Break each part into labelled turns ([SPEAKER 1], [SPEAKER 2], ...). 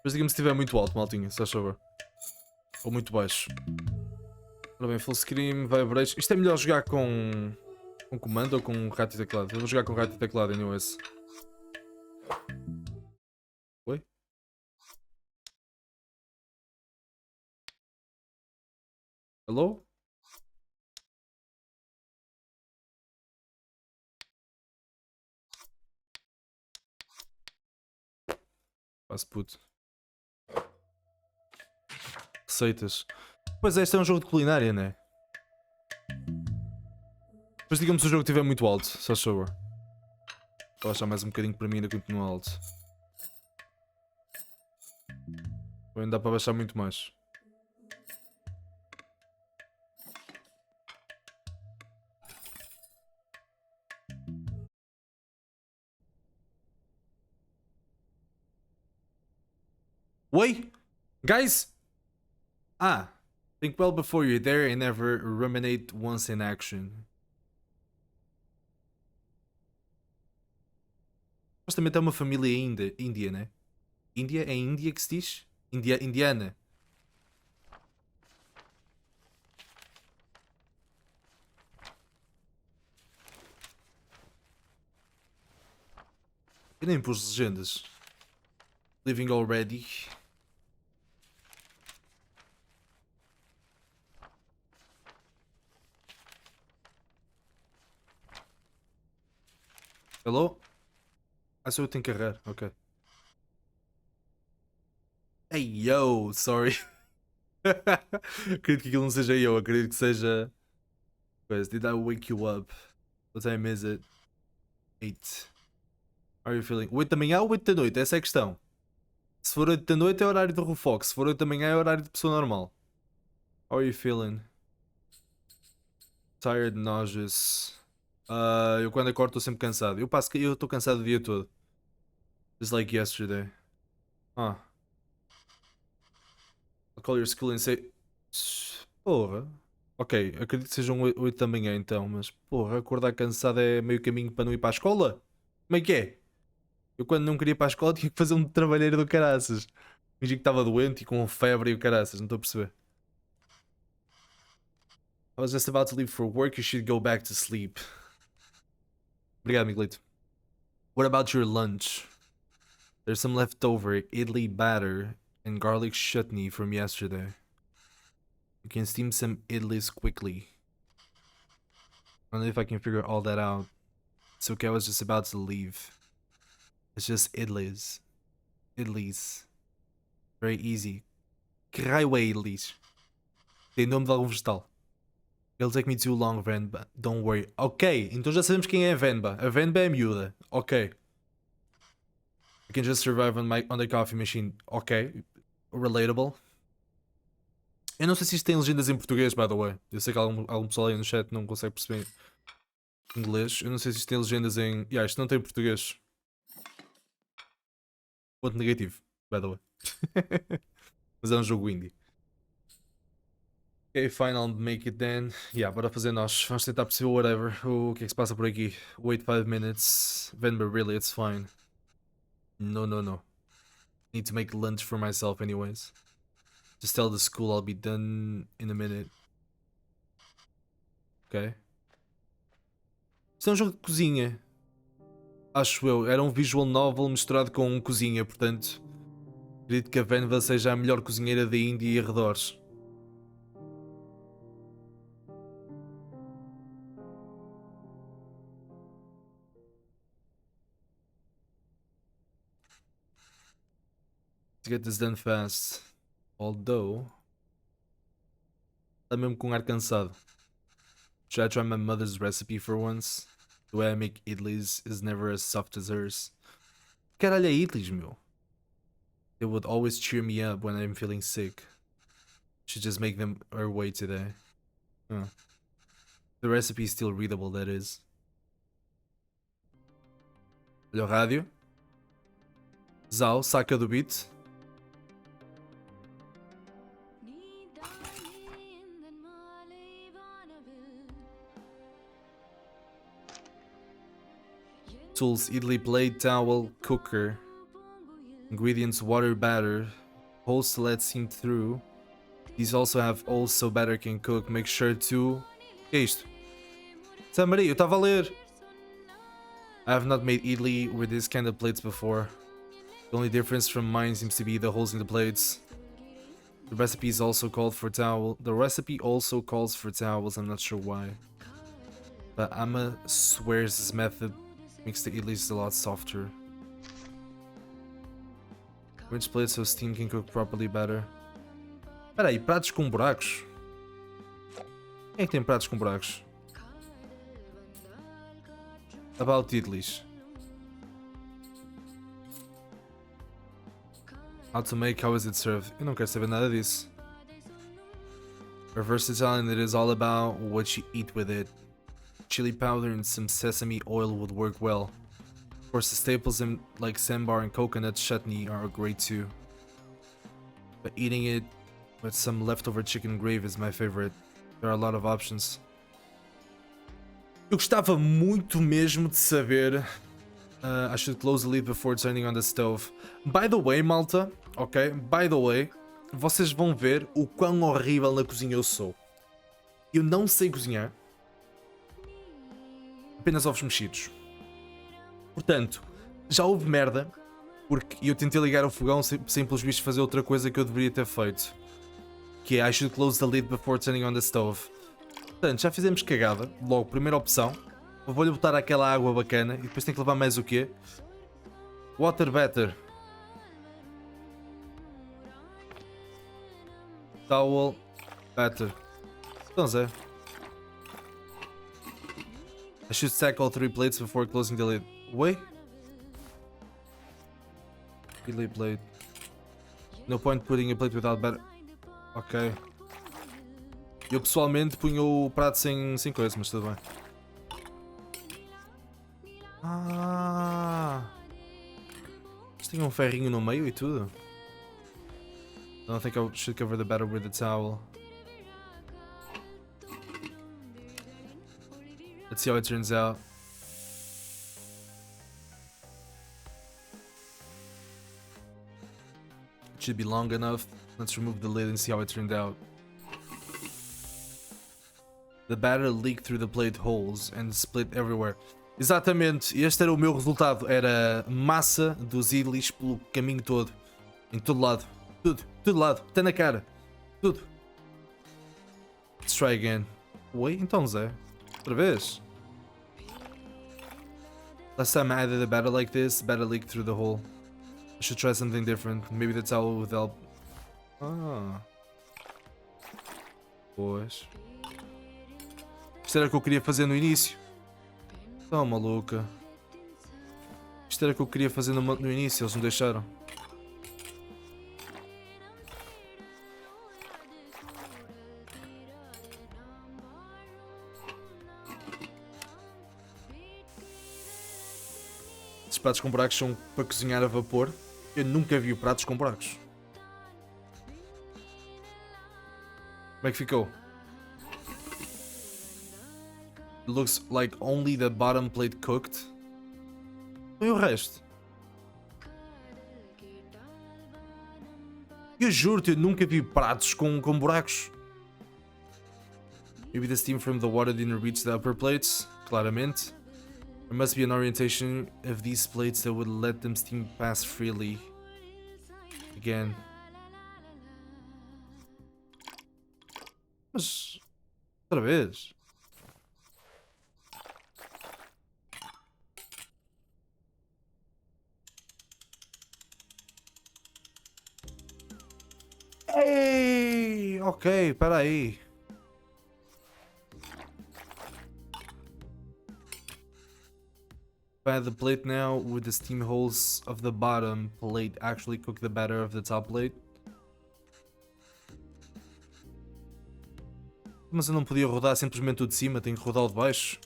[SPEAKER 1] Mas diga-me se estiver muito alto, maltinha, se faz favor. Ou muito baixo. Ora bem, full screen, vibration. Isto é melhor jogar com comando ou com rato e teclado? Eu vou jogar com rato e teclado, anyways. Oi? Hello? Quase puto. Receitas. Pois é, este é um jogo de culinária, né? Depois diga-me se o jogo estiver muito alto, se faz favor. Vou baixar mais um bocadinho para mim, ainda continua alto. Ou ainda dá para baixar muito mais. Oi? Guys? Ah. Think well before you're there and never ruminate once in action. Supostamente é uma família índia, né? Índia? É Índia que se diz? Indiana. Eu nem pus legendas. Living already. Hello? Ah, só eu tenho que carregar, ok. Hey yo, sorry. Acredito que aquilo não seja eu, acredito que seja. Pois, did I wake you up? What time is it? 8. How are you feeling? 8 da manhã ou 8 da noite? Essa é a questão. Se for 8 da noite é horário do Rufox, se for 8 da manhã é horário de pessoa normal. How are you feeling? Tired, nauseous. Eu quando acordo estou sempre cansado. Eu estou cansado o dia todo. Just like yesterday. Ah. I'll call your school and say. Porra. Ok, acredito que sejam 8 da manhã então, mas porra, acordar cansado é meio caminho para não ir para a escola? Como é que é? Eu quando não queria ir para a escola tinha que fazer um trabalheiro do caraças. Fingi que estava doente e com febre e o caraças, não estou a perceber. I was just about to leave for work, you should go back to sleep. Obrigado, Miguelito. What about your lunch? There's some leftover idli batter and garlic chutney from yesterday. You can steam some idlis quickly. I don't know if I can figure all that out. It's okay, I was just about to leave. It's just idlis. Idlis. Very easy. Que raio é idlis? Tem nome de algum vegetal. It'll take me too long, Venba. Don't worry. Ok, então já sabemos quem é a Venba. A Venba é a miúda. Ok. I can just survive on the coffee machine. Ok. Relatable. Eu não sei se isto tem legendas em português, by the way. Eu sei que algum pessoal aí no chat não consegue perceber inglês. Eu não sei se isto tem legendas em. Yeah, isto não tem português. Ponto negativo, by the way. Mas é um jogo indie. Ok, fine, I'll make it then. Yeah, bora fazer nós. Vamos tentar perceber whatever. O que é que se passa por aqui? Wait 5 minutes. Venba, really, it's fine. No, no, no. Need to make lunch for myself anyways. Just tell the school I'll be done in a minute. Ok. Isto é um jogo de cozinha. Acho eu. Era um visual novel misturado com cozinha, portanto. Acredito que a Venva seja a melhor cozinheira da Índia e arredores. To get this done fast. Although. Está mesmo com um ar cansado. Should I try my mother's recipe for once? The way I make idlis is never as soft as hers. Caralho, é idlis, meu. It would always cheer me up when I'm feeling sick. Should just make them our way today. Huh. The recipe is still readable, that is. Olha o rádio. Zau, saca do beat. Tools, idli plate, towel, cooker. Ingredients: water, batter, holes to let steam through. These also have holes so batter can cook. Make sure to... Que é isto? Santa Maria, eu estava a ler! I have not made idli with this kind of plates before. The only difference from mine seems to be the holes in the plates. The recipe also calls for towels, I'm not sure why. But Amma swears this method makes the idlis a lot softer. Which plates so steam can cook properly better? Espera aí, pratos com buracos? Quem é que tem pratos com buracos? About idlis. How to make, how is it served? Eu não quero saber nada disso. For versatile, and it is all about what you eat with it. Chili powder and some sesame oil would work well. Of course, the staples like sambar and coconut chutney are great too. But eating it with some leftover chicken gravy is my favorite. There are a lot of options. Eu gostava muito mesmo de saber. I should close the lid before turning on the stove. By the way, malta, ok? By the way, vocês vão ver o quão horrível na cozinha eu sou. Eu não sei cozinhar. Apenas ovos mexidos. Portanto, já houve merda, porque eu tentei ligar o fogão sem pelos vistos fazer outra coisa que eu deveria ter feito. Que é I should close the lid before turning on the stove. Portanto, já fizemos cagada. Logo, primeira opção. Vou-lhe botar aquela água bacana e depois tem que levar mais o quê? Water batter. Towel batter. Então, Zé. I should stack all 3 plates before closing the lid. Wait. Delay plate. No point putting a plate without batter. Ok. Eu pessoalmente punho o prato sem coisa, mas tudo bem. Ah! Isto tem um ferrinho no meio e tudo. I don't think I should cover the batter with the towel. Let's see how it turns out. It should be long enough. Let's remove the lid and see how it turned out. The batter leaked through the plate holes and split everywhere. Exatamente, este era o meu resultado. Era massa dos idlis pelo caminho todo. Em todo lado. Tudo lado. Até na cara. Tudo. Let's try again. Oi, então Zé. Outra vez. Last time I added a batter like this, the batter leaked through the hole. I should try something different. Maybe the towel would help. Ah. Pois. Isto era o que eu queria fazer no início. Tão maluca. Isto era o que eu queria fazer no início, eles não deixaram. Esses pratos com buracos são para cozinhar a vapor. Eu nunca vi pratos com buracos. Como é que ficou? It looks like only the bottom plate cooked. E o resto? Eu juro-te, eu nunca vi pratos com buracos. Maybe the steam from the water didn't reach the upper plates. Claramente. There must be an orientation of these plates that would let them steam pass freely. Again. Mas... outra vez? Ei, ok, para aí. Add the plate now with the steam holes of the bottom plate actually cook the batter of the top plate. Mas eu não podia rodar simplesmente o de cima, tenho que rodar o de baixo.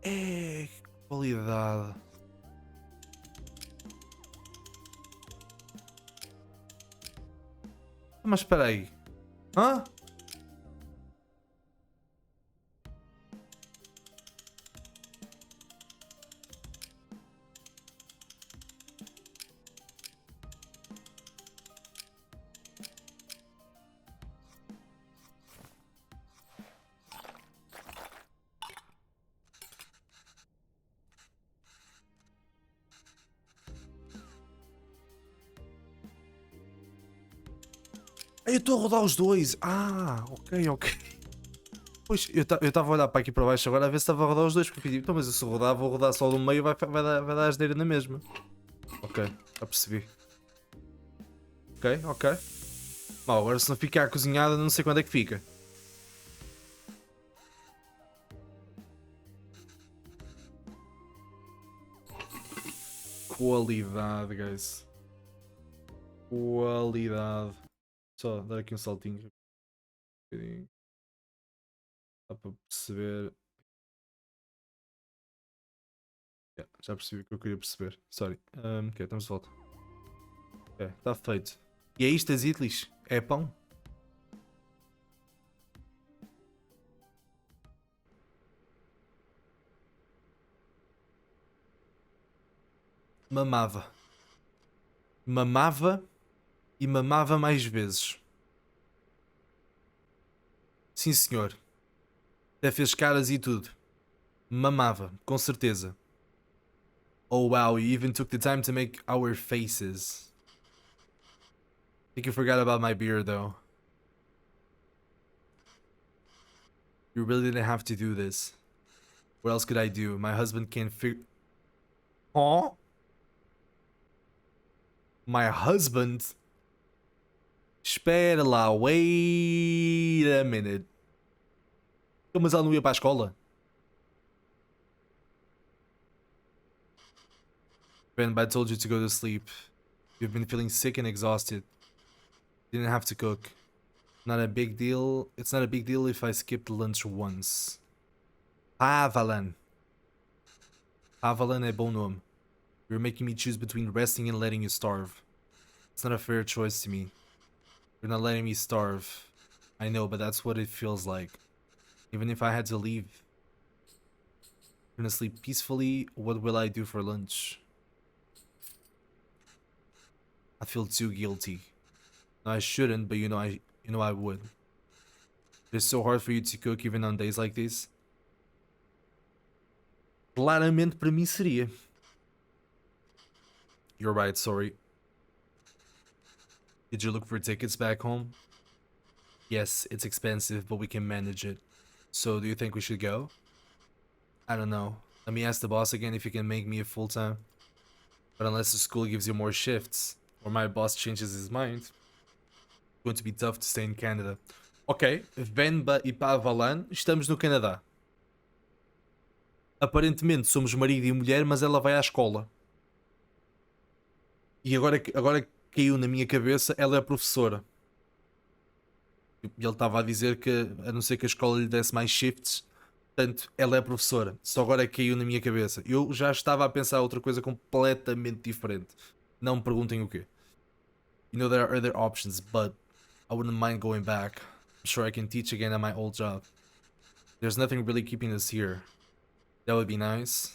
[SPEAKER 1] Que qualidade. Mas espera aí. Hã? Eu estou a rodar os dois. Ah, ok, ok. Pois, eu estava a olhar para aqui para baixo agora a ver se estava a rodar os dois. Porque eu digo, então, mas eu se rodar, vou rodar só do meio e vai dar asneira na mesma. Ok, já percebi. Ok, ok. Bom, agora se não ficar cozinhada, não sei quando é que fica. Qualidade, guys. Qualidade. Só dar aqui um saltinho. Dá para perceber. Yeah, já percebi o que eu queria perceber. Sorry. Ok, estamos de volta. Ok, está feito. E é isto, as idlis? É pão? Mamava. Mamava e mamava mais vezes. Sim, senhor. Até fez caras e tudo. Mamava, com certeza. Oh wow, you even took the time to make our faces. I think you forgot about my beer though. You really didn't have to do this. What else could I do? My husband can't figure. Huh? My husband? Espera lá, wait a minute. Mas ela não ia para a escola? Ben, I told you to go to sleep. You've been feeling sick and exhausted. Didn't have to cook. Not a big deal. It's not a big deal if I skipped lunch once. Avalan. Avalan é bom nome. You're making me choose between resting and letting you starve. It's not a fair choice to me. You're not letting me starve. I know, but that's what it feels like. Even if I had to leave. You're gonna sleep peacefully. What will I do for lunch? I feel too guilty. No, I shouldn't, but you know I would. It's so hard for you to cook even on days like these. Claramente para mim seria. You're right, sorry. Did you look for tickets back home? Yes, it's expensive, but we can manage it. So, do you think we should go? I don't know. Let me ask the boss again if he can make me a full-time. But unless the school gives you more shifts, or my boss changes his mind, it's going to be tough to stay in Canada. Ok, Venba e Pavalan, estamos no Canadá. Aparentemente somos marido e mulher, mas ela vai à escola. E agora caiu na minha cabeça, ela é professora. E ele estava a dizer que, a não ser que a escola lhe desse mais shifts, portanto, ela é professora. Só agora caiu na minha cabeça. Eu já estava a pensar outra coisa completamente diferente. Não me perguntem o quê. You know, there are other options, but I wouldn't mind going back. I'm sure I can teach again at my old job. There's nothing really keeping us here. That would be nice.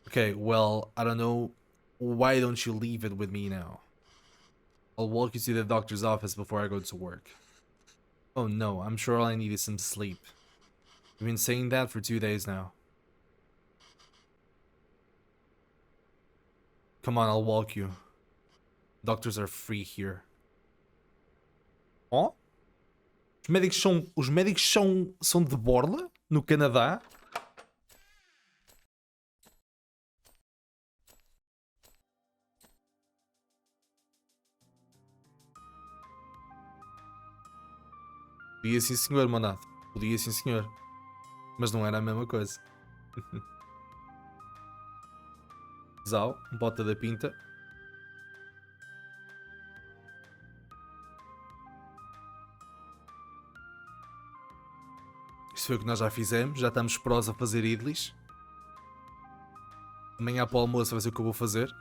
[SPEAKER 1] Okay, well, I don't know. Why don't you leave it with me now? I'll walk you to the doctor's office before I go to work. Oh no, I'm sure all I need is some sleep. You've been saying that for 2 days now. Come on, I'll walk you. Doctors are free here. Oh? Os médicos são de borla no Canadá? Podia sim senhor, manado. Podia sim senhor. Mas não era a mesma coisa. Zau, bota da pinta. Isto foi o que nós já fizemos. Já estamos prós a fazer idlis. Amanhã para o almoço vai ser o que eu vou fazer.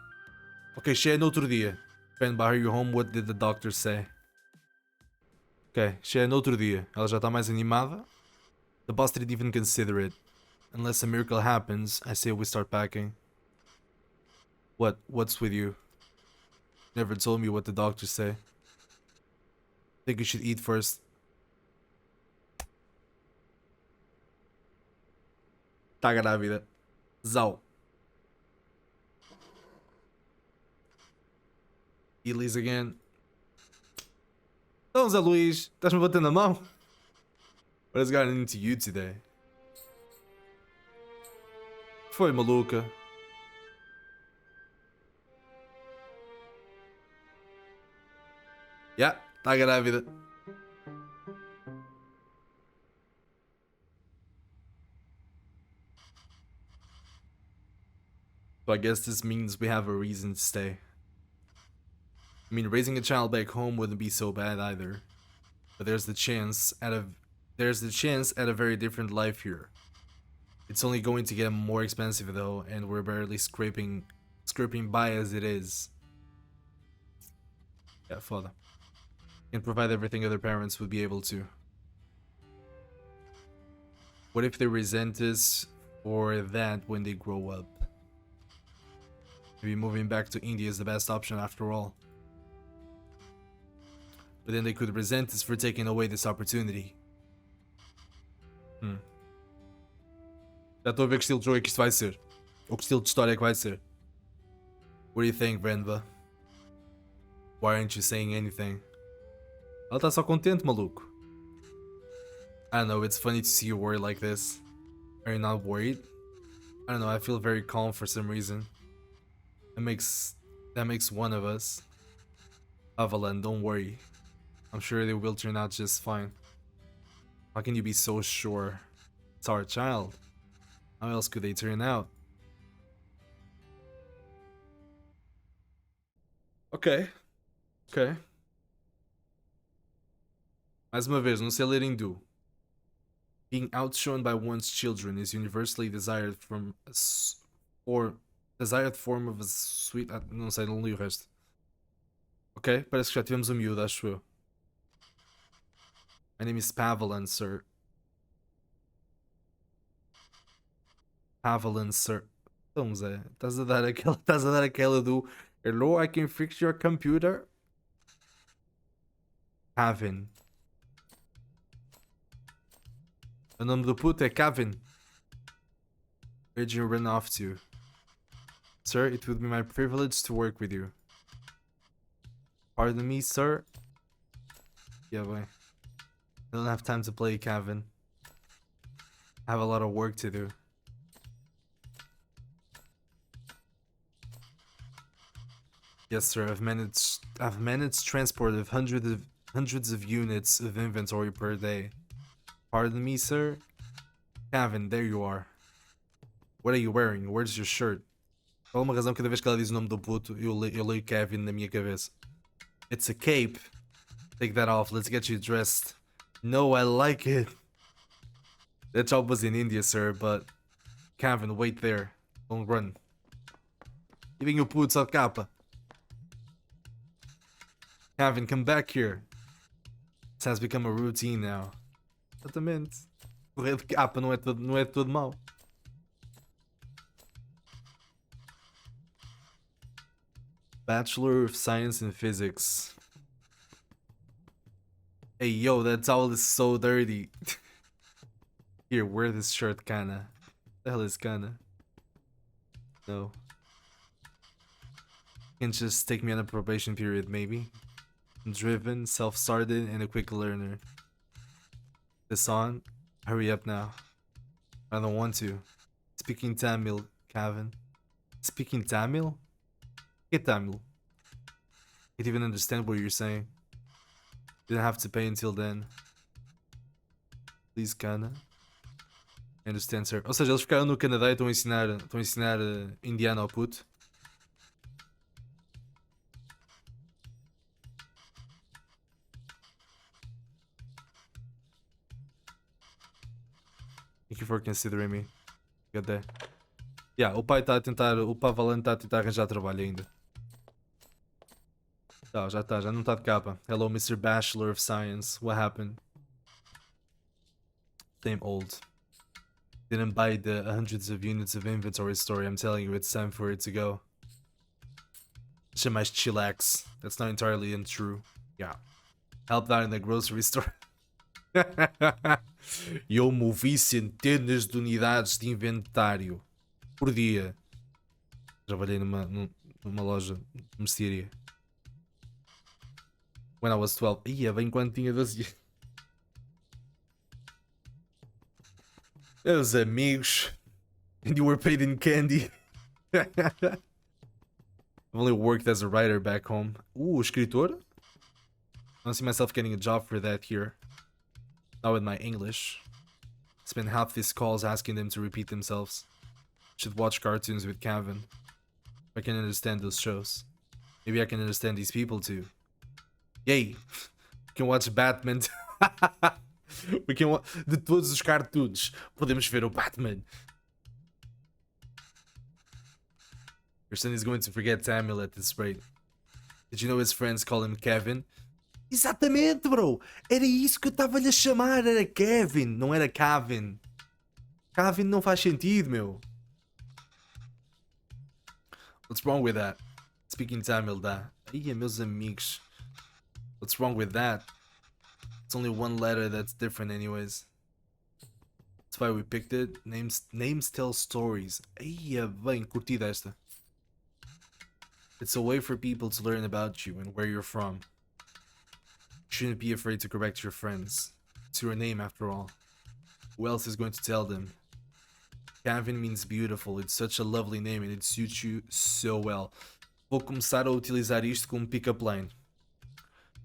[SPEAKER 1] Ok, cheia no outro dia. Venba, are you home? What did the doctor say? Ok, cheia no outro dia. Ela já está mais animada. The boss didn't even consider it. Unless a miracle happens, I say we start packing. What's with you? Never told me what the doctors say. Think you should eat first. Tá grávida. Zau. Elise again. Então, Zé Luís, estás-me batendo a mão? What has gotten into you today? Foi, maluca? Yeah, tá grávida. So I guess this means we have a reason to stay. I mean, raising a child back home wouldn't be so bad either. But there's the chance at a very different life here. It's only going to get more expensive though, and we're barely scraping by as it is. Yeah, foda. Can't provide everything other parents would be able to. What if they resent us for that when they grow up? Maybe moving back to India is the best option after all. But then they could resent us for taking away this opportunity. Já estou a ver que estilo de jogo é que isto vai ser. Ou que estilo de história é que vai ser. What do you think, Venba? Why aren't you saying anything? Ela tá só contente, maluco. I don't know, it's funny to see you worried like this. Are you not worried? I don't know, I feel very calm for some reason. That makes one of us. Avalan, don't worry. I'm sure they will turn out just fine. How can you be so sure? It's our child. How else could they turn out? Ok. Mais uma vez, não sei ler hindu. Being outshone by one's children is universally desired form of a sweet. Não sei, não li o resto. Ok, parece que já tivemos o miúdo, acho eu. My name is Pavelan, sir. Pavelan, sir. Então, Zé, estás a dar aquela do Hello, I can fix your computer? Kevin. O nome do puto é Kevin. Where'd you run off to? Sir, it would be my privilege to work with you. Pardon me, sir? Yeah, boy. I don't have time to play, Kevin. I have a lot of work to do. Yes, sir. I've managed transport of hundreds of units of inventory per day. Pardon me, sir? Kevin, there you are. What are you wearing? Where's your shirt? Por alguma razão, cada vez que ela diz o nome do puto, eu leio Kevin na minha cabeça. It's a cape. Take that off. Let's get you dressed. No, I like it. That job was in India, sir, but... Kevin, wait there. Don't run. Giving o puto só capa. Kevin, come back here. This has become a routine now. Exatamente. Correr de capa não é todo mau. Bachelor of Science in Physics. Hey, yo, that towel is so dirty. Here, wear this shirt, Kana. The hell is Kana? No. You can just take me on a probation period, maybe. I'm driven, self-started, and a quick learner. This on? Hurry up now. I don't want to. Speaking Tamil, Kevin. Speaking Tamil? Get Tamil. Can't even understand what you're saying. Didn't have to pay until then. Please, Kana. I understand, sir. Ou seja, eles ficaram no Canadá e estão a ensinar indiano ao puto. Thank you for considering me. Got that. Yeah, o Pavelan está a tentar arranjar trabalho ainda. Tá, já não está de capa. Hello, Mr. Bachelor of Science. What happened? Same old. Didn't buy the hundreds of units of inventory story. I'm telling you, it's time for it to go. Shit, mais chillax. That's not entirely untrue. Yeah. Helped out in the grocery store. Eu movi centenas de unidades de inventário por dia. Trabalhei numa loja de mercearia. When I was 12. Ia, bem quando tinha 12 anos. Meus amigos. And you were paid in candy. I've only worked as a writer back home. Escritor? I don't see myself getting a job for that here. Not with my English. Spend half these calls asking them to repeat themselves. Should watch cartoons with Kevin. I can understand those shows. Maybe I can understand these people too. Yay! We can watch Batman. We can de todos os cartoons, podemos ver o Batman. Your son is going to forget Samuel at this rate. Did you know his friends call him Kevin? Exatamente, bro! Era isso que eu estava-lhe a chamar, era Kevin, não era Kevin. Kevin não faz sentido, meu. What's wrong with that? Speaking Tamil, dá. Ia, meus amigos. What's wrong with that? It's only one letter that's different anyways. That's why we picked it. Names tell stories. Ia, bem, curtida esta. It's a way for people to learn about you and where you're from. You shouldn't be afraid to correct your friends. It's your name after all. Who else is going to tell them? Kevin means beautiful. It's such a lovely name and it suits you so well. Vou começar a utilizar isto como pick-up line.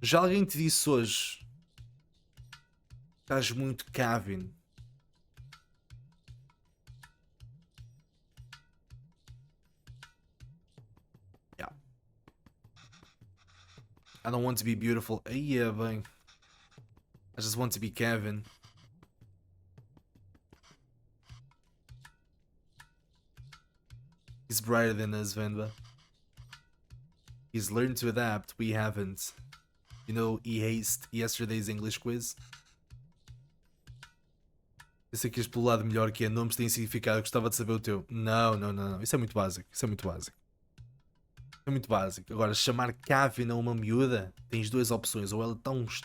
[SPEAKER 1] Já alguém te disse hoje: estás muito Kevin. Yeah. I don't want to be beautiful. Yeah, bem. I just want to be Kevin. He's brighter than us, Venba. He's learned to adapt, we haven't. You know, he aced yesterday's English quiz. Pensei que ias pelo lado melhor, que é nomes têm significado, gostava de saber o teu. Não, não, não, não. Isso é muito básico. Isso é muito básico. É muito básico. Agora, chamar Kevin a uma miúda, tens duas opções. Ou ela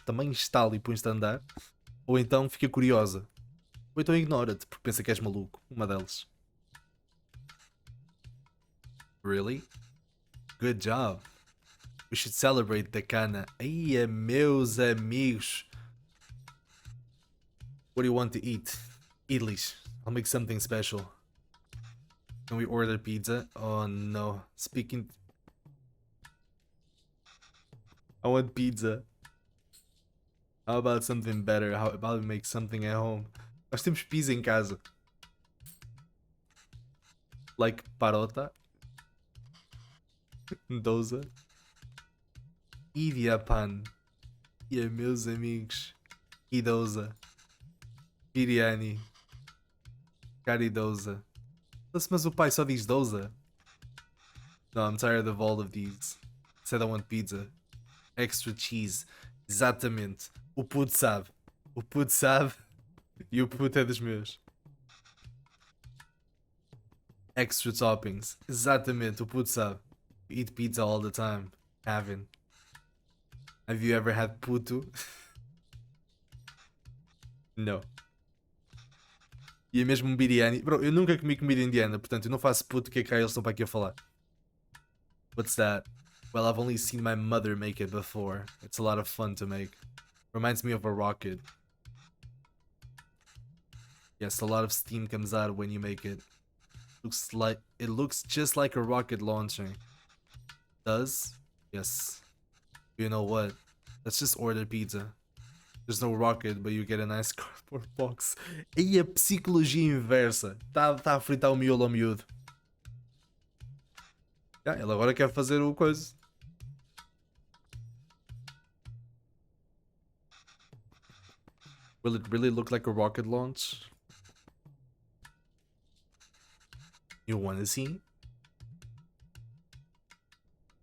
[SPEAKER 1] também instala e põe-te a andar, ou então fica curiosa. Ou então ignora-te, porque pensa que és maluco. Uma delas. Really? Good job. We should celebrate the cana. Ai, meus amigos. What do you want to eat? Idlis. I'll make something special. Can we order pizza? Oh no. Speaking... I want pizza. How about something better? How about we make something at home? Nós temos pizza em casa. Like parota. Doza. Idiapan. E meus amigos. Idosa. Biryani. Caridosa. Mas o pai só diz doza. No, I'm tired of all of these. Said I want pizza. Extra cheese. Exatamente. O puto sabe. O puto sabe. E o puto é dos meus. Extra toppings. Exatamente. O puto sabe. Eat pizza all the time. Having. Have you ever had puto? No. E é mesmo um biryani. Bro, eu nunca comi comida indiana, portanto eu não faço puto, que é que eles estão para aqui a falar. What's that? Well, I've only seen my mother make it before. It's a lot of fun to make. Reminds me of a rocket. Yes, a lot of steam comes out when you make it. It looks just like a rocket launching. Does? Yes. You know what? Let's just order pizza. There's no rocket, but you get a nice cardboard box. E a psicologia inversa. Tá a fritar o miolo ao miúdo. Ele agora quer fazer o coisa. Will it really look like a rocket launch? You wanna see?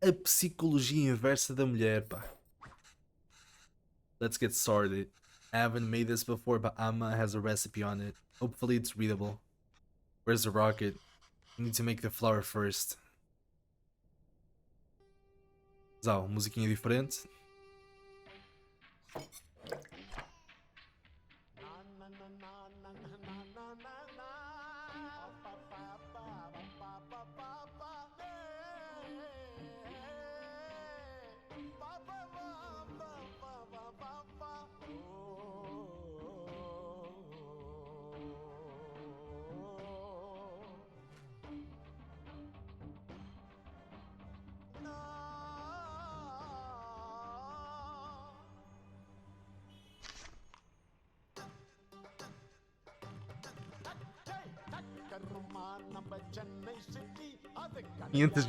[SPEAKER 1] A psicologia inversa da mulher, pá. Let's get started. I haven't made this before, but Amma has a recipe on it. Hopefully it's readable. Where's the rocket? We need to make the flour first. Zau, musiquinha diferente.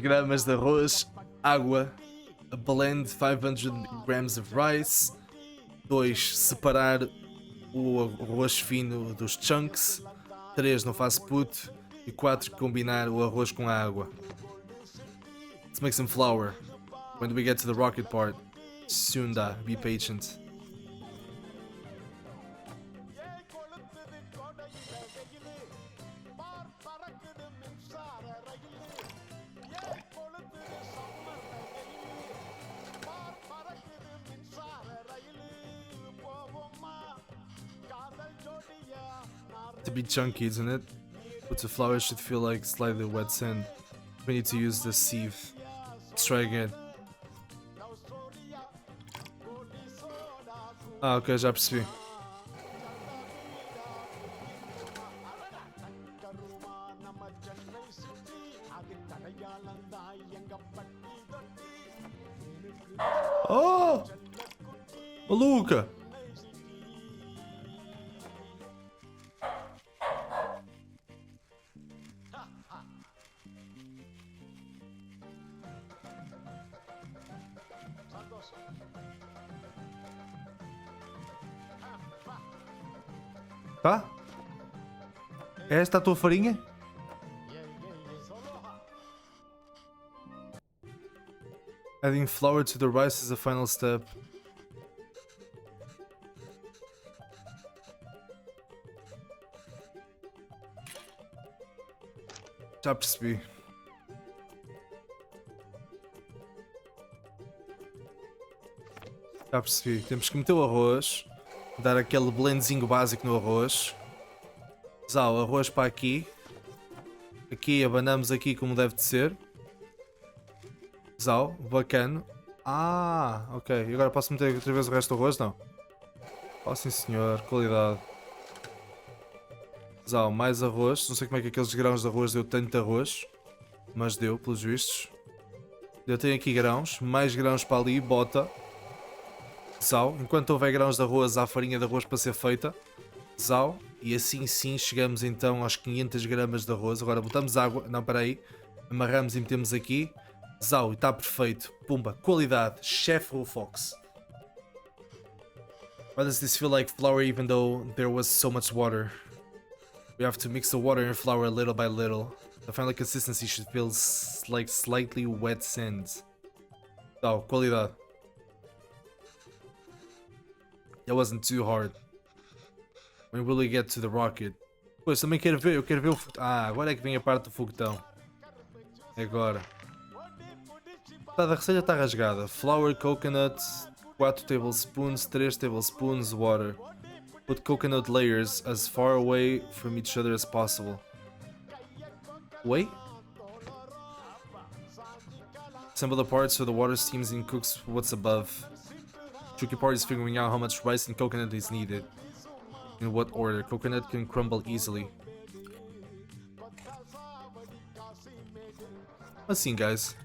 [SPEAKER 1] gramas de arroz, água, a blend 500 grams of rice. 2. Separar o arroz fino dos chunks. 3. Não faço puto. E 4. Combinar o arroz com a água. Let's make some flour. When do we get to the rocket part? Soon da, be patient. To be chunky, isn't it? But the flour should feel like slightly wet sand. We need to use the sieve. Let's try again. Ah, ok, já percebi. Oh! Maluca! Tá? É esta a tua farinha? Adding flour to the rice is the final step. Já percebi. Já percebi. Temos que meter o arroz. Dar aquele blendzinho básico no arroz. Usar o arroz para aqui. Aqui abanamos aqui como deve de ser. Zau, bacana. Ah, ok. E agora posso meter outra vez o resto do arroz? Não. Oh sim senhor, qualidade. Zau, mais arroz. Não sei como é que aqueles grãos de arroz deu tanto arroz. Mas deu, pelos vistos. Eu tenho aqui grãos. Mais grãos para ali, bota. Zau. Enquanto houver grãos de arroz, há farinha de arroz para ser feita. Zau. E assim sim chegamos então aos 500 gramas de arroz. Agora botamos água. Não, para aí. Amarramos e metemos aqui. Zau. E está perfeito. Pumba. Qualidade. Chef Rufox. Why does this feel like flour even though there was so much water? We have to mix the water and flour little by little. The final consistency should feel like slightly wet sand. Zau. Qualidade. That wasn't too hard. When will we get to the rocket? Pois, também quero ver, eu quero ver o foguetão. Ah, agora é que vem a parte do foguetão. Agora. A receita está rasgada. Flour, coconut, 4 tablespoons, 3 tablespoons, water. Put coconut layers as far away from each other as possible. Wait? Assemble the parts so the water steams and cooks what's above. Tricky part is figuring out how much rice and coconut is needed. In what order? Coconut can crumble easily. Assim, guys.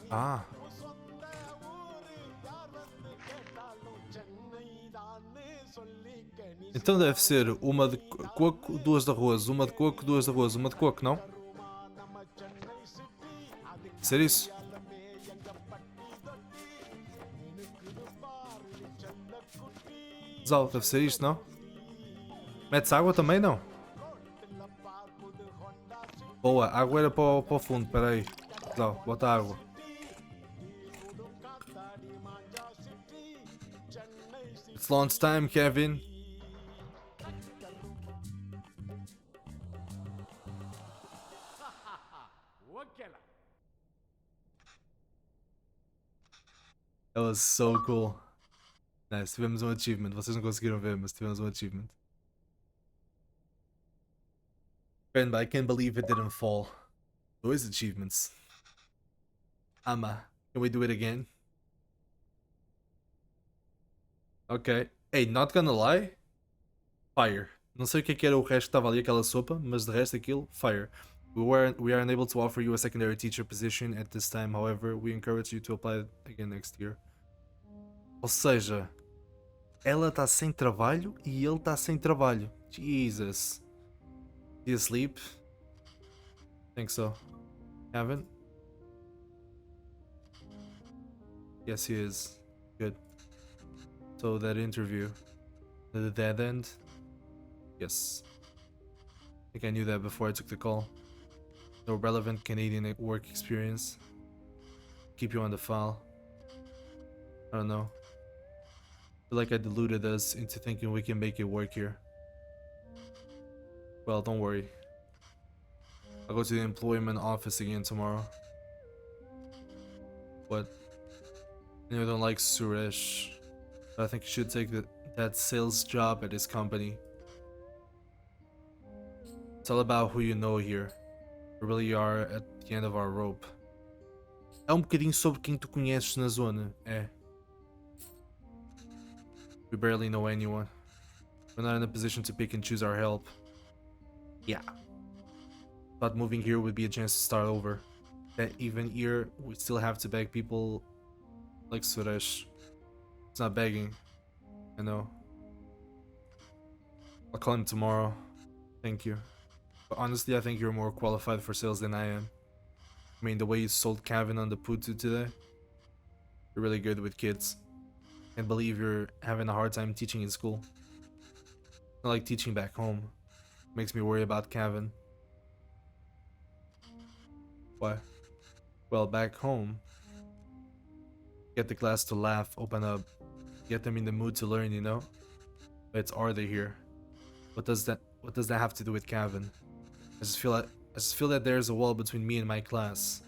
[SPEAKER 1] Ah. Então deve ser uma de coco, duas de arroz, uma de coco, duas de arroz, uma de coco, não? Deve ser isso. Zal, deve ser isto, não? Metes água também, não? Boa, água era para o fundo, peraí. Zal, bota água. It's launch time, Kevin. That was so cool. Nice, tivemos um achievement. Vocês não conseguiram ver, mas tivemos um achievement. Venba, I can't believe it didn't fall. Dois achievements. Ama, can we do it again? Ok. Hey, not gonna lie. Fire. Não sei o que é que era o resto que estava ali, aquela sopa, mas de resto aquilo, fire. We are unable to offer you a secondary teacher position at this time. However, we encourage you to apply again next year. Ou seja, ela tá sem trabalho e ele tá sem trabalho. Jesus. Is he asleep? Think so. Haven't? Yes, he is. Good. So that interview, the dead end? Yes. I think I knew that before I took the call. No relevant Canadian work experience. Keep you on the file. I don't know. I feel like I deluded us into thinking we can make it work here. Well, don't worry. I'll go to the employment office again tomorrow. What? I don't like Suresh. But I think you should take that sales job at his company. It's all about who you know here. We really are at the end of our rope. É bocadinho sobre quem tu conheces na zona. É. We barely know anyone. We're not in a position to pick and choose our help. Yeah. Thought moving here would be a chance to start over. That even here, we still have to beg people like Suresh. It's not begging. I know. I'll call him tomorrow. Thank you. But honestly, I think you're more qualified for sales than I am. I mean, the way you sold Kevin on the Putu today, you're really good with kids. Can't believe you're having a hard time teaching in school. Not like teaching back home. Makes me worry about Kevin. Why? Well, back home, get the class to laugh, open up, get them in the mood to learn, you know? But it's Arthur here. What does that have to do with Kevin? I just feel that there's a wall between me and my class.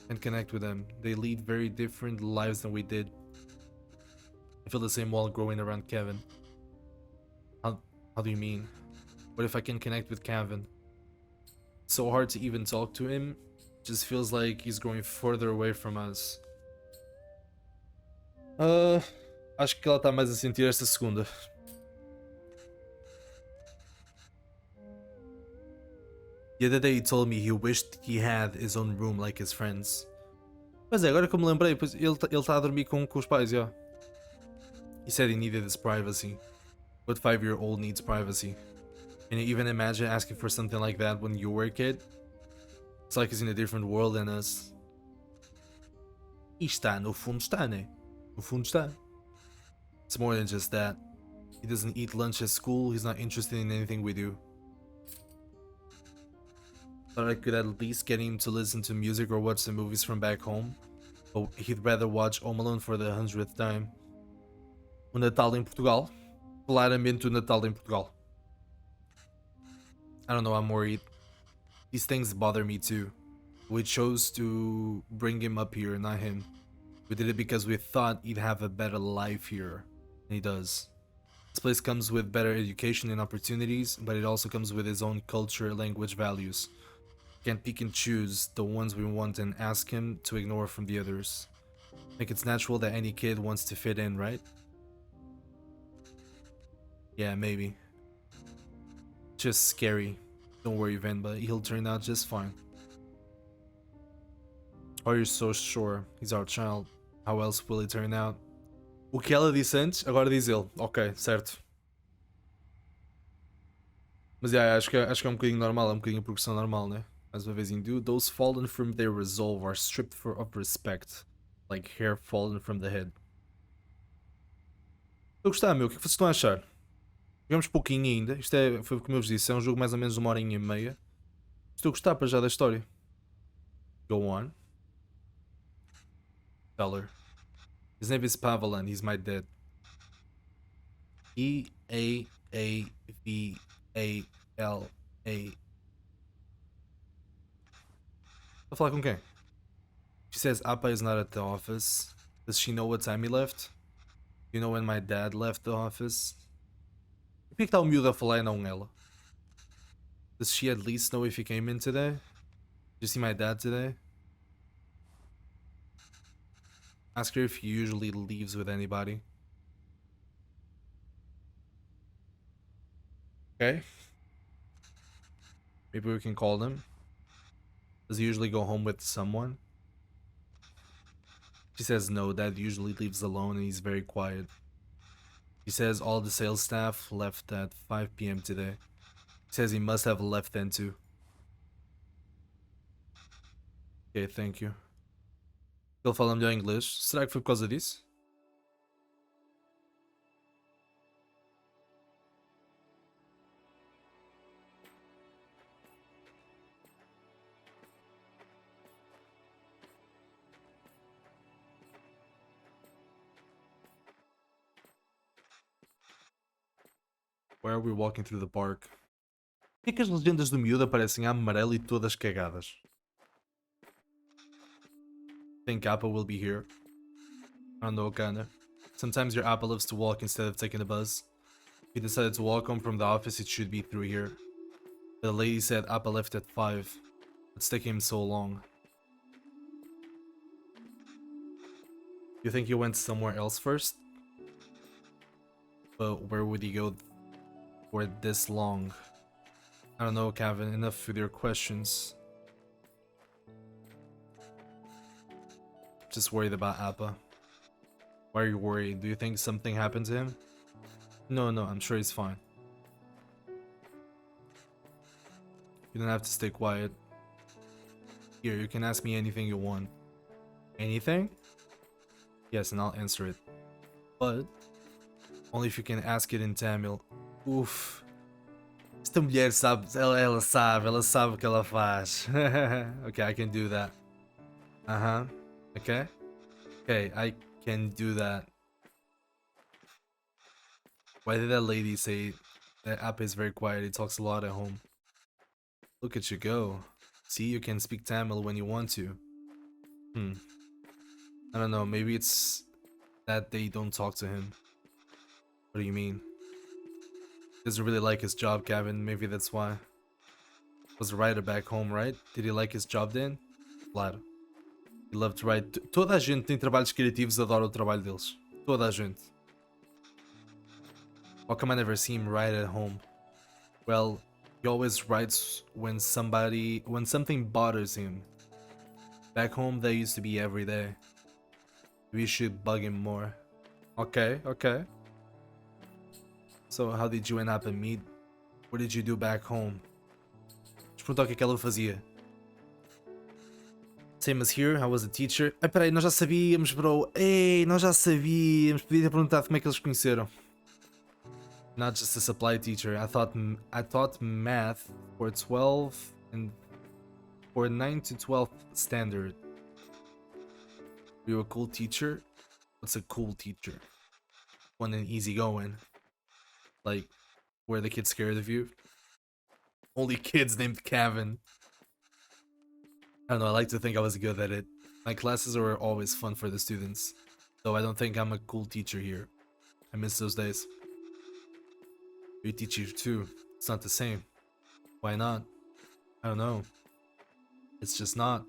[SPEAKER 1] Can't connect with them. They lead very different lives than we did. I feel the same wall growing around Kevin. How do you mean? What if I can connect with Kevin? It's so hard to even talk to him. Just feels like he's growing further away from us. Acho que ela tá mais a sentir esta segunda. The other day he told me he wished he had his own room like his friends. Mas é, agora que eu me lembrei, pois ele tá a dormir com os pais, já. He said he needed his privacy. What 5-year-old needs privacy? Can you even imagine asking for something like that when you were a kid? It's like he's in a different world than us. E está, no fundo está, né? No fundo está. It's more than just that. He doesn't eat lunch at school, he's not interested in anything we do. Thought I could at least get him to listen to music or watch the movies from back home, but he'd rather watch Home Alone for the 100th time. O Natal em Portugal. Claramente o Natal em Portugal. I don't know, I'm worried. These things bother me too. We chose to bring him up here, not him. We did it because we thought he'd have a better life here. And he does. This place comes with better education and opportunities, but it also comes with its own culture, language, values. Can't pick and choose the ones we want and ask him to ignore from the others. I think it's natural that any kid wants to fit in, right? Yeah, maybe. Just scary. Don't worry, Venba, he'll turn out just fine. Are you so sure? He's our child. How else will he turn out? O que ela disse antes, agora diz ele. Ok, certo. Mas acho que é um bocadinho normal, é um bocadinho a progressão normal, né? Mais uma vez em do, those fallen from their resolve are stripped of respect. Like hair fallen from the head. Estou a gostar, meu. O que vocês estão a achar? Jogamos pouquinho ainda. Isto foi como eu vos disse, é um jogo mais ou menos de 1h30. Estou a gostar para já da história. Go on. Tell her. His name is Pavalan, he's my dad. E-A-A-V-A-L-A. I'll falar com quem? She says Appa is not at the office. Does she know what time he left? You know when my dad left the office? Por que está o miúdo a falar e não ela? Does she at least know if he came in today? Did you see my dad today? Ask her if he usually leaves with anybody. Okay. Maybe we can call them. Does he usually go home with someone? She says no, Dad usually leaves alone and he's very quiet. He says all the sales staff left at 5 p.m. today. He says he must have left then too. Ok, thank you. Ele fala melhor inglês. Será que foi por causa disso? Why are we walking through the park? Por que é que as legendas do miúdo aparecem a amarelo e todas cagadas? Think Appa will be here. I don't know, kinda. Sometimes your Appa loves to walk instead of taking a bus. If he decided to walk home from the office, it should be through here. But the lady said Appa left at 5. What's taking him so long? You think he went somewhere else first? But where would he go for this long? I don't know, Kevin. Enough with your questions. Just worried about Appa. Why are you worried? Do you think something happened to him? No, I'm sure he's fine. You don't have to stay quiet. Here, you can ask me anything you want. Anything? Yes, and I'll answer it. But only if you can ask it in Tamil. Oof. Esta mulher sabe, ela sabe o que ela faz. Okay, I can do that. Uh-huh. Okay. Okay, I can do that. Why did that lady say that Appa is very quiet? He talks a lot at home. Look at you go. See, you can speak Tamil when you want to. I don't know, maybe it's that they don't talk to him. What do you mean? He doesn't really like his job, Gavin. Maybe that's why. Was a writer back home, right? Did he like his job then? Claro. He loved to write. Toda a gente tem trabalhos criativos, adora o trabalho deles. Toda a gente. How come I never see him write at home? Well, he always writes when something bothers him. Back home, that used to be every day. We should bug him more. Okay. So, how did you and Appa meet? What did you do back home? Deixa eu perguntar o que é que ela fazia. Same as here, I was a teacher. Ai, peraí, nós já sabíamos, bro. Ei, nós já sabíamos. Podia ter perguntado como é que eles conheceram. Not just a supply teacher. I taught math for 12 and for 9 to 12 standard. You're a cool teacher? What's a cool teacher? One and easygoing. Like, were the kids scared of you? Only kids named Kevin. I don't know, I like to think I was good at it. My classes were always fun for the students. Though I don't think I'm a cool teacher here. I miss those days. You're a teacher too. It's not the same. Why not? I don't know. It's just not.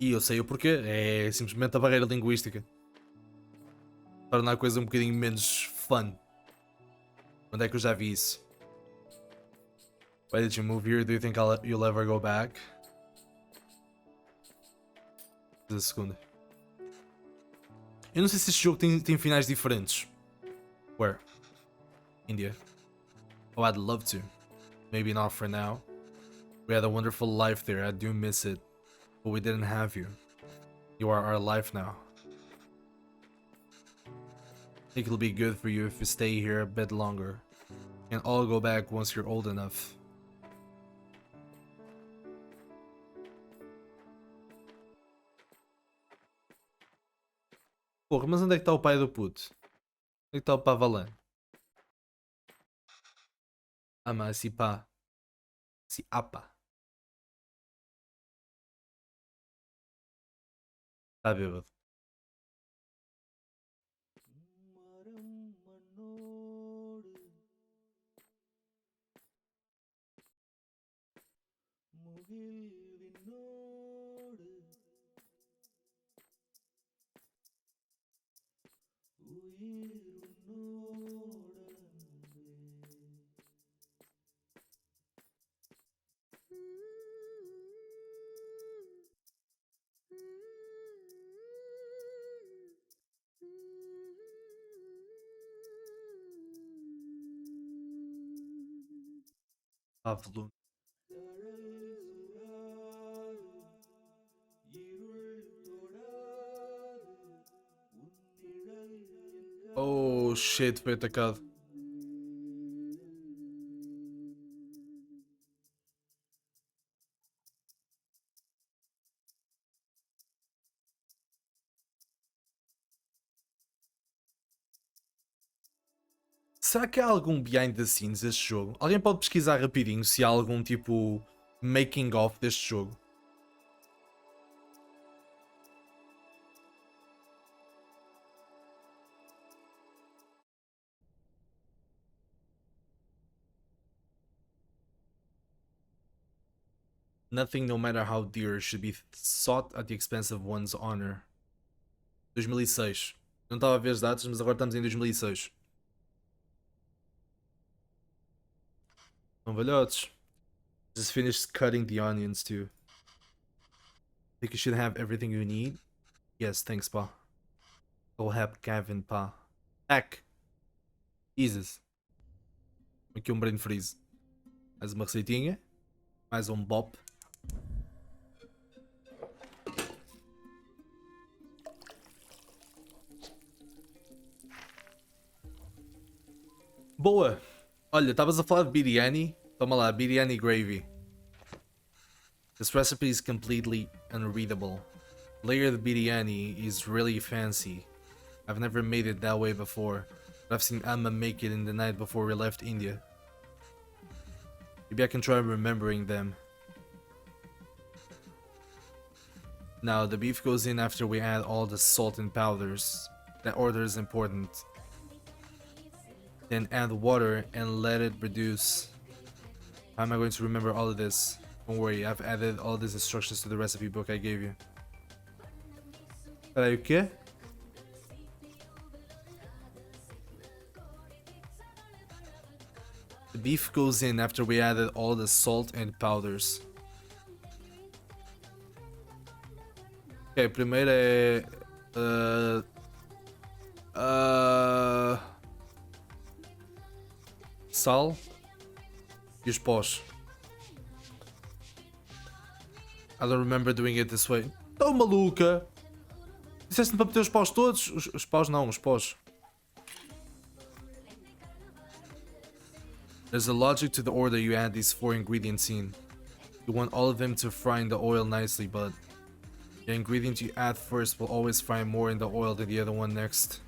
[SPEAKER 1] E eu sei o porquê. É simplesmente a barreira linguística. Tornar a coisa um bocadinho menos fun. Onde é que eu já vi isso? Why did you move here? Do you think you'll ever go back? Da segunda. Eu não sei se este jogo tem finais diferentes. Where? India. Oh, I'd love to. Maybe not for now. We had a wonderful life there. I do miss it. But we didn't have you. You are our life now. I think it'll be good for you if you stay here a bit longer. And I'll go back once you're old enough. Porra, mas onde é que está o pai do puto? Onde é que está o Pavalan? Ah, mas se pá. Se apa. Está bêbado. Pavlov. Oh shit, foi atacado. Será que há algum behind the scenes deste jogo? Alguém pode pesquisar rapidinho se há algum tipo making of deste jogo? Nothing, no matter how dear, should be sought at the expense of one's honor. 2006. Não estava a ver as datas, mas agora estamos em 2006. São velhotes. Just finished cutting the onions too. Think you should have everything you need? Yes, thanks, pa. I'll help Gavin, pa. Hack. Jesus. Aqui brain freeze. Mais uma receitinha. Mais bop. Boa. Olha, estavas a falar de biryani. Toma lá, biryani gravy. This recipe is completely unreadable. Layered biryani is really fancy. I've never made it that way before, but I've seen Amma make it in the night before we left India. Maybe I can try remembering them. Now, the beef goes in after we add all the salt and powders. That order is important. Then add water and let it reduce. How am I going to remember all of this? Don't worry, I've added all these instructions to the recipe book I gave you. Peraí, o quê? The beef goes in after we added all the salt and powders. Ok, primeiro é... sal e os pós. I don't remember doing it this way. Tão maluca! Disseste-me para meter os paus todos? Os paus não, os pós. There's a logic to the order you add these 4 ingredients in. You want all of them to fry in the oil nicely, but the ingredient you add first will always fry more in the oil than the other one next.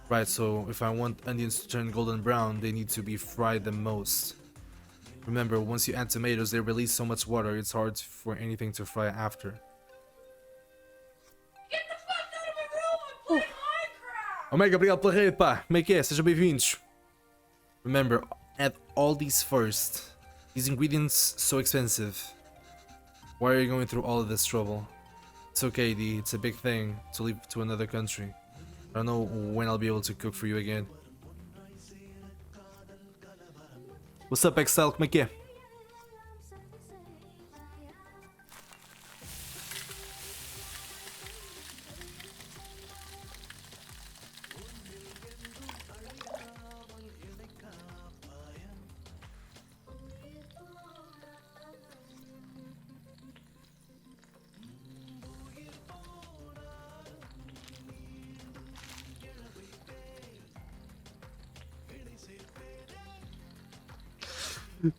[SPEAKER 1] Right, so if I want onions to turn golden brown, they need to be fried the most. Remember, once you add tomatoes, they release so much water, it's hard for anything to fry after.
[SPEAKER 2] Get the fuck out of my room! I'm playing Minecraft!
[SPEAKER 1] Omega, obrigado pela rede, pá. Como é que é? Sejam bem-vindos. Remember, add all these first. These ingredients so expensive. Why are you going through all of this trouble? It's okay, D. It's a big thing to leave to another country. I don't know when I'll be able to cook for you again. What's up, Excel? Como é que é?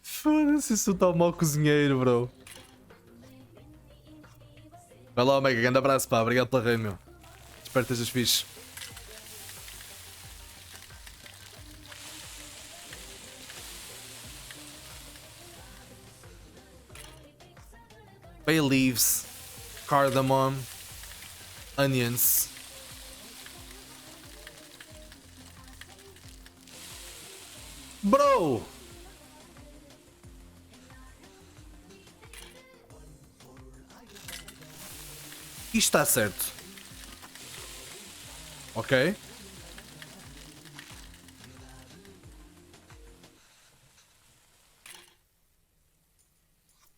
[SPEAKER 1] Foda-se, isso tá um mau cozinheiro, bro. Vai lá, Omega, grande abraço, pá. Obrigado pela rei, meu. Espero que estejas fixe. Bay leaves, cardamom, onions. Bro! Isto está certo. Ok.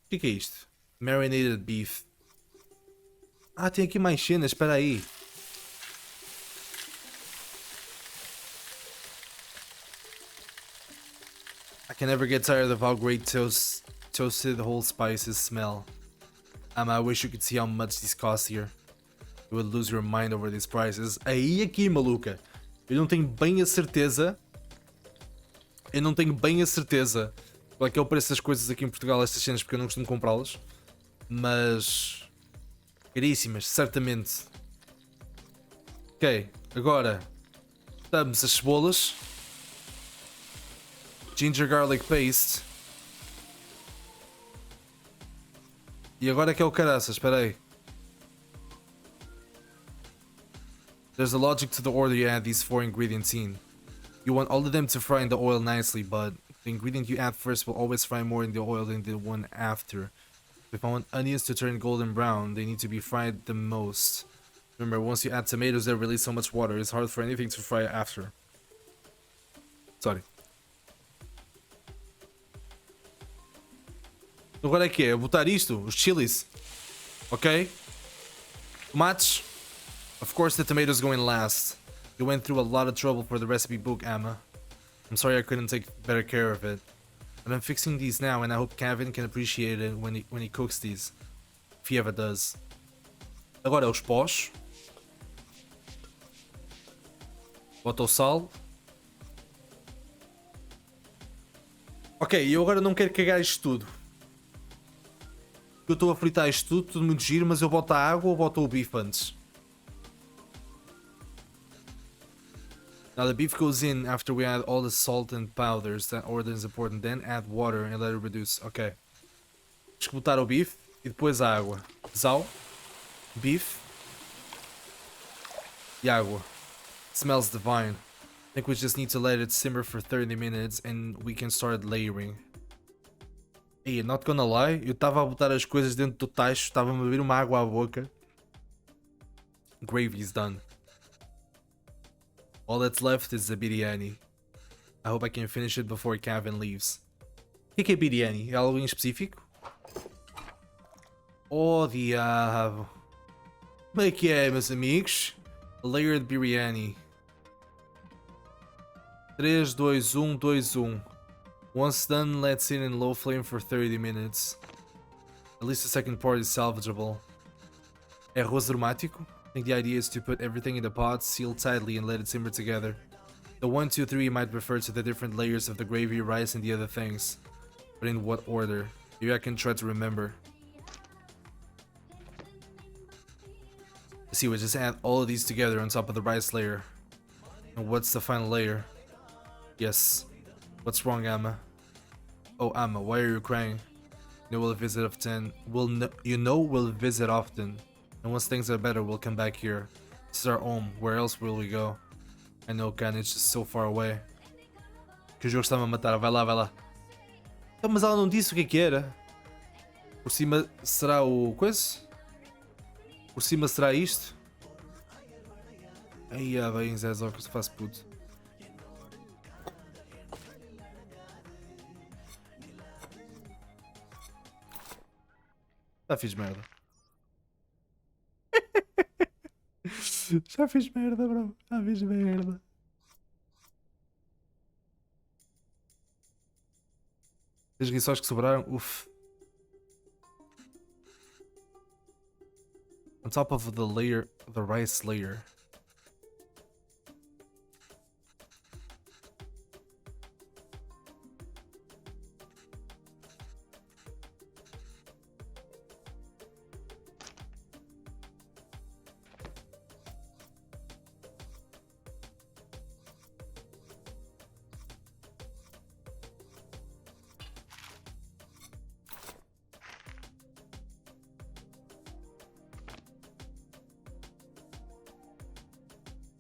[SPEAKER 1] O que é isto? Marinated beef. Ah, tem aqui mais cenas, espera aí. Can never get tired of how great toasted whole spices smell. I wish you could see how much these cost here. You would lose your mind over these prices. Aí aqui, maluca. Eu não tenho bem a certeza. Qual é que é o preço das coisas aqui em Portugal, estas cenas, porque eu não costumo comprá-las. Mas... caríssimas, certamente. Ok, agora... damos as cebolas. Ginger garlic paste. E agora que é o caraças, espera aí. There's a logic to the order you add these 4 ingredients in. You want all of them to fry in the oil nicely, but the ingredient you add first will always fry more in the oil than the one after. If I want onions to turn golden brown, they need to be fried the most. Remember, once you add tomatoes, they release so much water, it's hard for anything to fry after. Sorry. Agora é que é? Botar isto? Os chilis. Ok? Tomates. Of course the tomatoes go in last. You went through a lot of trouble for the recipe book, Emma. I'm sorry I couldn't take better care of it. But I'm fixing these now and I hope Kevin can appreciate it when he cooks these. If he ever does. Agora os pós. Bota o sal. Ok, eu agora não quero cagar isto tudo. Eu estou a fritar isto tudo muito giro, mas eu boto a água ou boto o bife antes? Now the beef goes in after we add all the salt and powders. That order is important. Then add water and let it reduce. Ok. Tens que botar o bife e depois a água. Sal, bife e água. It smells divine. I think we just need to let it simmer for 30 minutes and we can start layering. Hey, not gonna lie, eu estava a botar as coisas dentro do tacho, estava-me a vir uma água à boca. Gravy is done. All that's left is the biryani. I hope I can finish it before Kevin leaves. O que é biryani? É algo em específico? Oh, diabo. Como é que é, meus amigos? Layered biryani. 3, 2, 1, 2, 1. Once done, let's sit in low flame for 30 minutes. At least the second part is salvageable. É arroz aromático? I think the idea is to put everything in the pot, seal tightly, and let it simmer together. The 1, 2, 3 might refer to the different layers of the gravy, rice, and the other things. But in what order? Maybe I can try to remember. See, we just add all of these together on top of the rice layer. And what's the final layer? Yes. What's wrong, Emma? Oh, Emma, why are you crying? We'll visit often. We'll visit often. And once things are better, we'll come back here. This is our home. Where else will we go? I know, Ken, it's just so far away. Que o jogo está-me a matar. Vai lá, vai lá. Então, mas ela não disse o que é que era. Por cima será o coisa? Por cima será isto? Aí, bem, Zé, só que eu faço puto. Já fiz merda. Já fiz merda, bro. Já fiz merda. As guições que sobraram, uff. On top of the layer, the rice layer.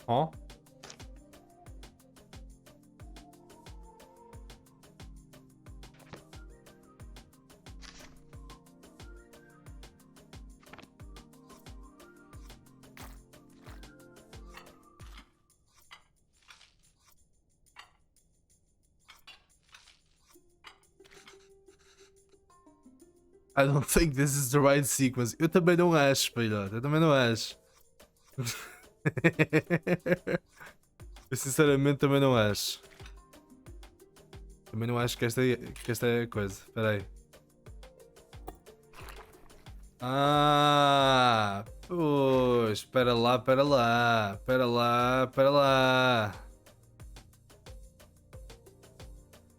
[SPEAKER 1] Ó. I don't think this is the right sequence. Eu também não acho, filhote. Eu também não acho. Eu sinceramente também não acho. Também não acho que esta é a coisa. Espera aí. Ah, pois, espera lá, espera lá, espera lá, espera lá.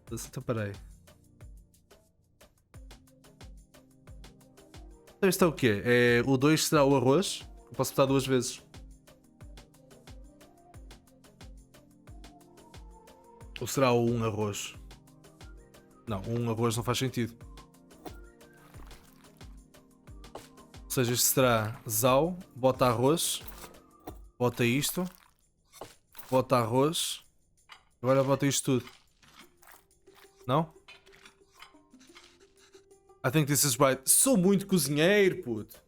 [SPEAKER 1] Então, espera aí. Então isto é o quê? É, o 2 será o arroz? Eu posso botar duas vezes. Ou será o 1 arroz? Não, o 1 arroz não faz sentido. Ou seja, isto será zau, bota arroz, bota isto, bota arroz, agora bota isto tudo. Não? I think this is right. Sou muito cozinheiro, puto.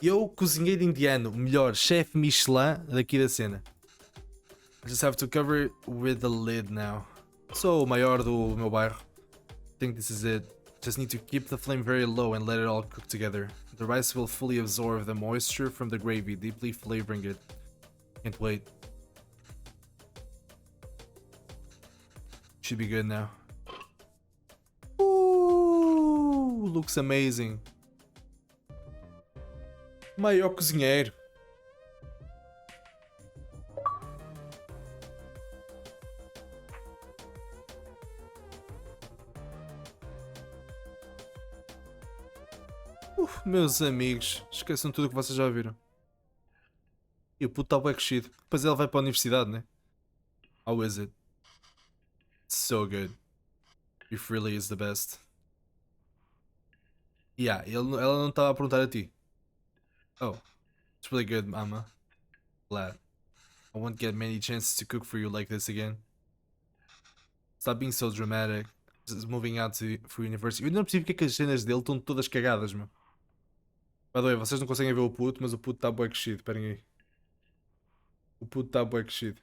[SPEAKER 1] Eu, cozinheiro indiano, melhor, chefe Michelin daqui da cena. I just have to cover it with the lid now. Sou o maior do meu bairro. I think this is it. Just need to keep the flame very low and let it all cook together. The rice will fully absorb the moisture from the gravy, deeply flavoring it. Can't wait. Should be good now. Ooh, looks amazing. Maior cozinheiro. Meus amigos, esqueçam tudo o que vocês já viram. E o puto está bué crescido. Depois ele vai para a universidade, né? How is it? So good. If really is the best. Yeah, ela não estava a perguntar a ti. Oh, it's really good, mama. Glad. I won't get many chances to cook for you like this again. Stop being so dramatic. Just moving out for university. Eu não percebo porque é que as cenas dele estão todas cagadas, meu. By the way, vocês não conseguem ver o puto, mas o puto está bué crescido. Esperem aí. O puto está bué crescido.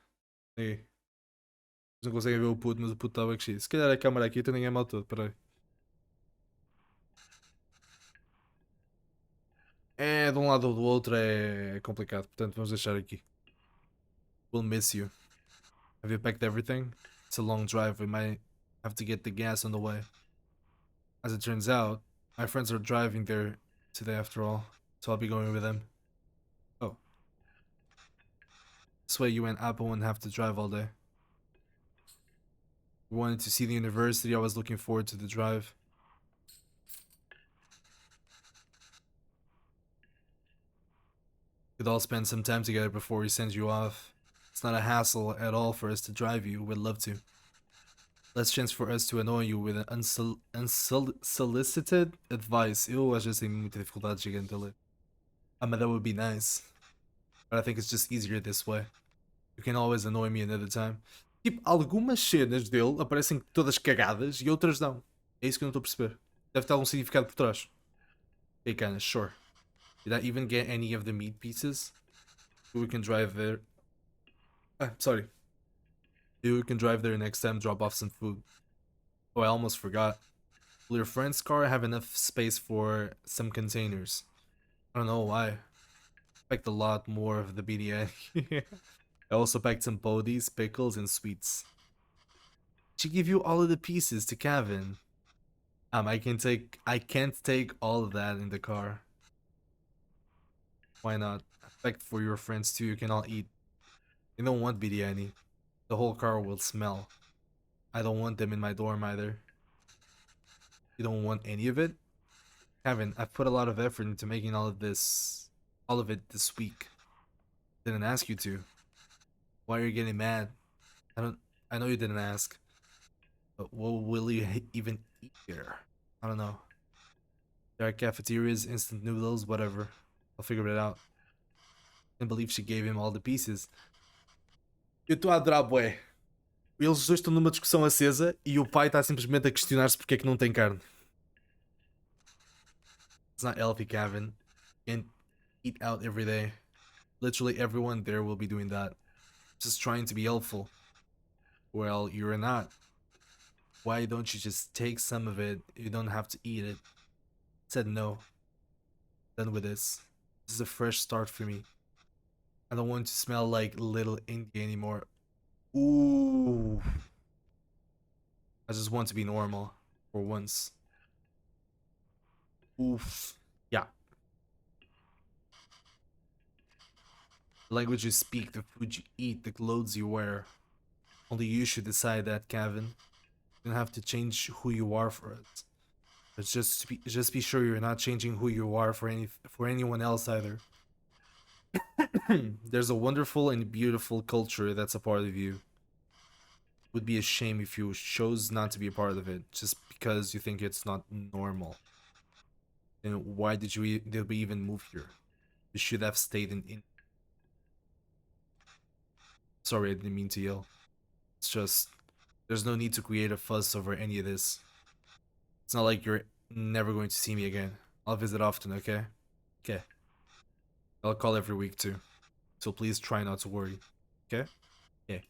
[SPEAKER 1] Aí. Vocês não conseguem ver o puto, mas o puto está bué crescido. Se calhar a câmera aqui tem ninguém mal todo. Espera aí. É, de um lado ou do outro é complicado. Portanto, vamos deixar aqui. We'll miss you. Have you packed everything? It's a long drive. We might have to get the gas on the way. As it turns out, my friends are driving there today after all, so I'll be going with them. Oh. This way you and Apple won't have to drive all day. We wanted to see the university. I was looking forward to the drive. We'd all spend some time together before we send you off. It's not a hassle at all for us to drive you. We'd love to. Less chance for us to annoy you with an unsolicited advice. Eu às vezes tenho muita dificuldade gigante a ler. But that would be nice. But I think it's just easier this way. You can always annoy me another time. Tipo, algumas cenas dele aparecem todas cagadas e outras não. É isso que eu não estou a perceber. Deve ter algum significado por trás. Okay, kinda, sure. Did I even get any of the meat pieces? We can drive there. Sorry. We can drive there next time, drop off some food. Oh, I almost forgot. Will your friend's car have enough space for some containers? I don't know why. I packed a lot more of the BDN. I also packed some bodies, pickles, and sweets. She give you all of the pieces to Kevin. I can't take all of that in the car. Why not? I packed for your friends too, you can all eat. They don't want biryani. The whole car will smell. I don't want them in my dorm either. You don't want any of it? Kevin, I've put a lot of effort into making all of it this week. Didn't ask you to. Why are you getting mad? I know you didn't ask. But what will you even eat here? I don't know. There are cafeterias, instant noodles, whatever. I'll figure it out. Can't believe she gave him all the pieces. Eu estou a adorar, bué. Eles dois estão numa discussão acesa e o pai está simplesmente a questionar-se porque é que não tem carne. It's not healthy, Kevin. Can't eat out every day. Literally everyone there will be doing that. Just trying to be helpful. Well, you're not. Why don't you just take some of it? You don't have to eat it. I said no. Done with this. This is a fresh start for me. I don't want to smell like little India anymore. Ooh. I just want to be normal for once. Oof. Yeah. The language you speak, the food you eat, the clothes you wear. Only you should decide that, Kevin. You don't have to change who you are for it. But just be sure you're not changing who you are for anyone else either. There's a wonderful and beautiful culture that's a part of you. It would be a shame if you chose not to be a part of it just because you think it's not normal. And why did we even move here? You should have stayed in. Sorry, I didn't mean to yell. It's just there's no need to create a fuss over any of this. It's not like you're never going to see me again. I'll visit often, okay? Okay. I'll call every week too. So please try not to worry. Okay? Okay.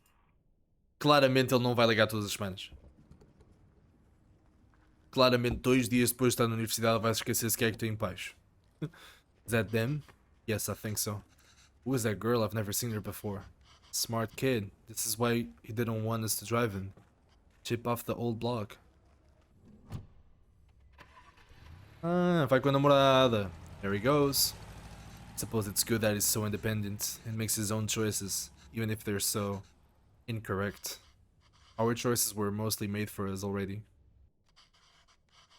[SPEAKER 1] Claramente ele não vai ligar todas as semanas. Claramente 2 dias depois de estar na universidade vai se esquecer se quer que estou em paz. Is that them? Yes, I think so. Who is that girl? I've never seen her before. Smart kid. This is why he didn't want us to drive him. Chip off the old block. Ah, vai com a namorada. There he goes. Suppose it's good that he's so independent and makes his own choices, even if they're so incorrect. Our choices were mostly made for us already.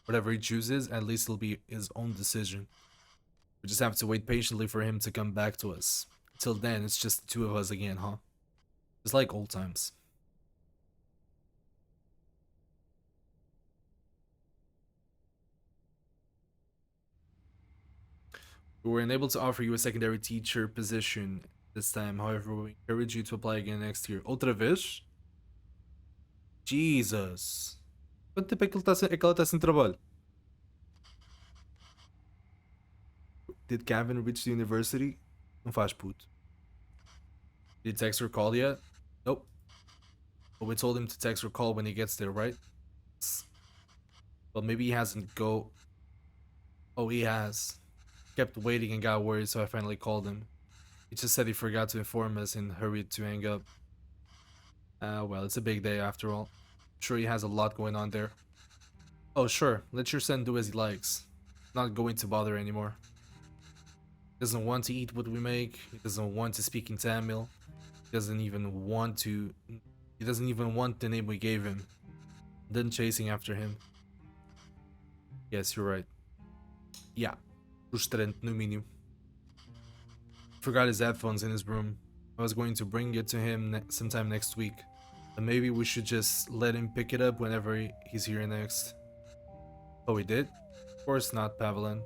[SPEAKER 1] Whatever he chooses, at least it'll be his own decision. We just have to wait patiently for him to come back to us. Till then, it's just the two of us again, huh? Just like old times. We were unable to offer you a secondary teacher position this time. However, we encourage you to apply again next year. Outra vez? Jesus. Quanto tempo é que ela tá sem trabalho? Did Gavin reach the university? Não faz puto. Did he text or call yet? Nope. But we told him to text or call when he gets there, right? Well, maybe he hasn't go. Oh, he has. Kept waiting and got worried, so I finally called him. He just said he forgot to inform us and hurried to hang up. Well, it's a big day after all. I'm sure he has a lot going on there. Oh, sure. Let your son do as he likes. Not going to bother anymore. He doesn't want to eat what we make. He doesn't want to speak in Tamil. He doesn't even want the name we gave him. Then chasing after him. Yes, you're right. Yeah. Frustrante, no mínimo. Forgot his headphones in his room. I was going to bring it to him sometime next week. But maybe we should just let him pick it up whenever he's here next. Oh, he did? Of course not, Pavelin.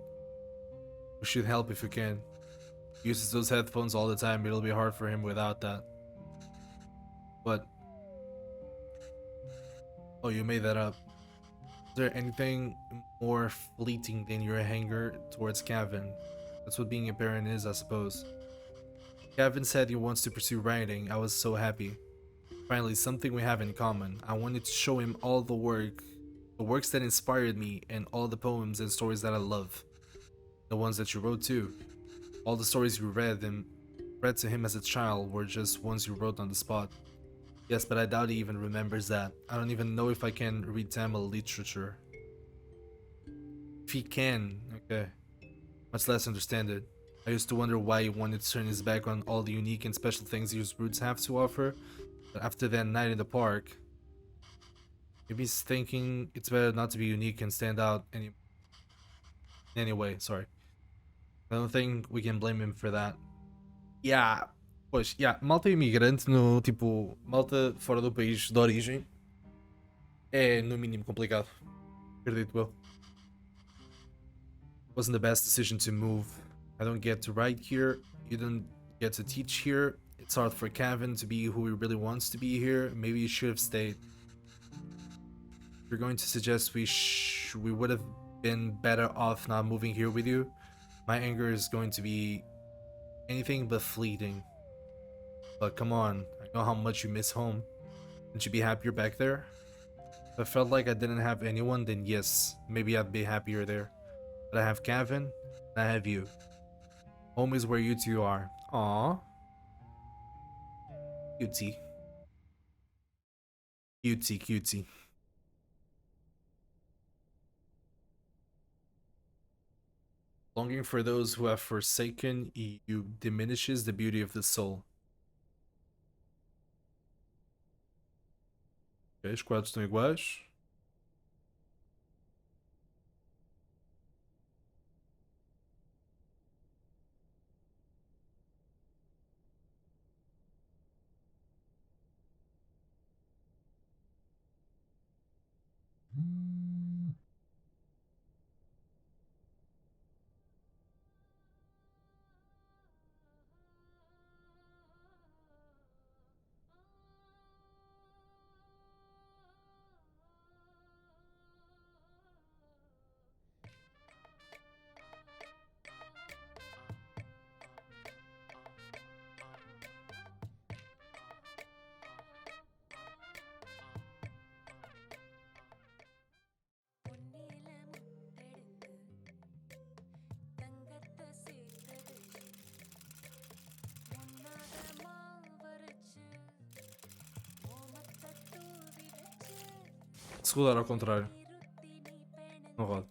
[SPEAKER 1] We should help if we can. He uses those headphones all the time, it'll be hard for him without that. But... Oh, you made that up. Is there anything more fleeting than your anger towards Gavin? That's what being a parent is, I suppose. Gavin said he wants to pursue writing. I was so happy. Finally, something we have in common. I wanted to show him all the works that inspired me, and all the poems and stories that I love. The ones that you wrote too. All the stories you read to him as a child were just ones you wrote on the spot. Yes, but I doubt he even remembers that. I don't even know if I can read Tamil literature. If he can, okay. Much less understand it. I used to wonder why he wanted to turn his back on all the unique and special things his roots have to offer. But after that night in the park, maybe he's thinking it's better not to be unique and stand out anyway, sorry. I don't think we can blame him for that. Yeah, pois, yeah, malta imigrante no, tipo, malta fora do país de origem é no mínimo complicado, acredito eu. Wasn't the best decision to move. I don't get to write here, you don't get to teach here. It's hard for Kevin to be who he really wants to be here. Maybe he should have stayed. You're going to suggest we would have been better off not moving here with you. My anger is going to be anything but fleeting. But come on, I know how much you miss home. Wouldn't you be happier back there? If I felt like I didn't have anyone, then yes, maybe I'd be happier there. But I have Kevin, and I have you. Home is where you two are. Aww. Cutie. Cutie, cutie. Longing for those who have forsaken you diminishes the beauty of the soul. Ok, os quadros estão iguais. Se rodar ao contrário. Não roda.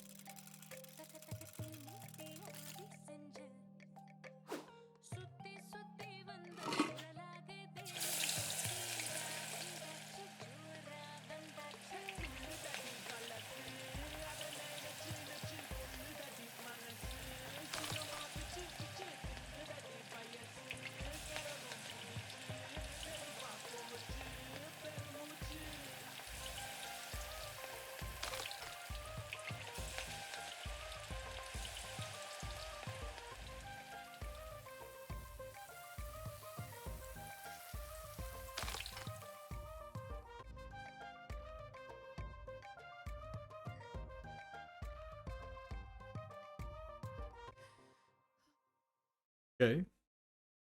[SPEAKER 1] Ok.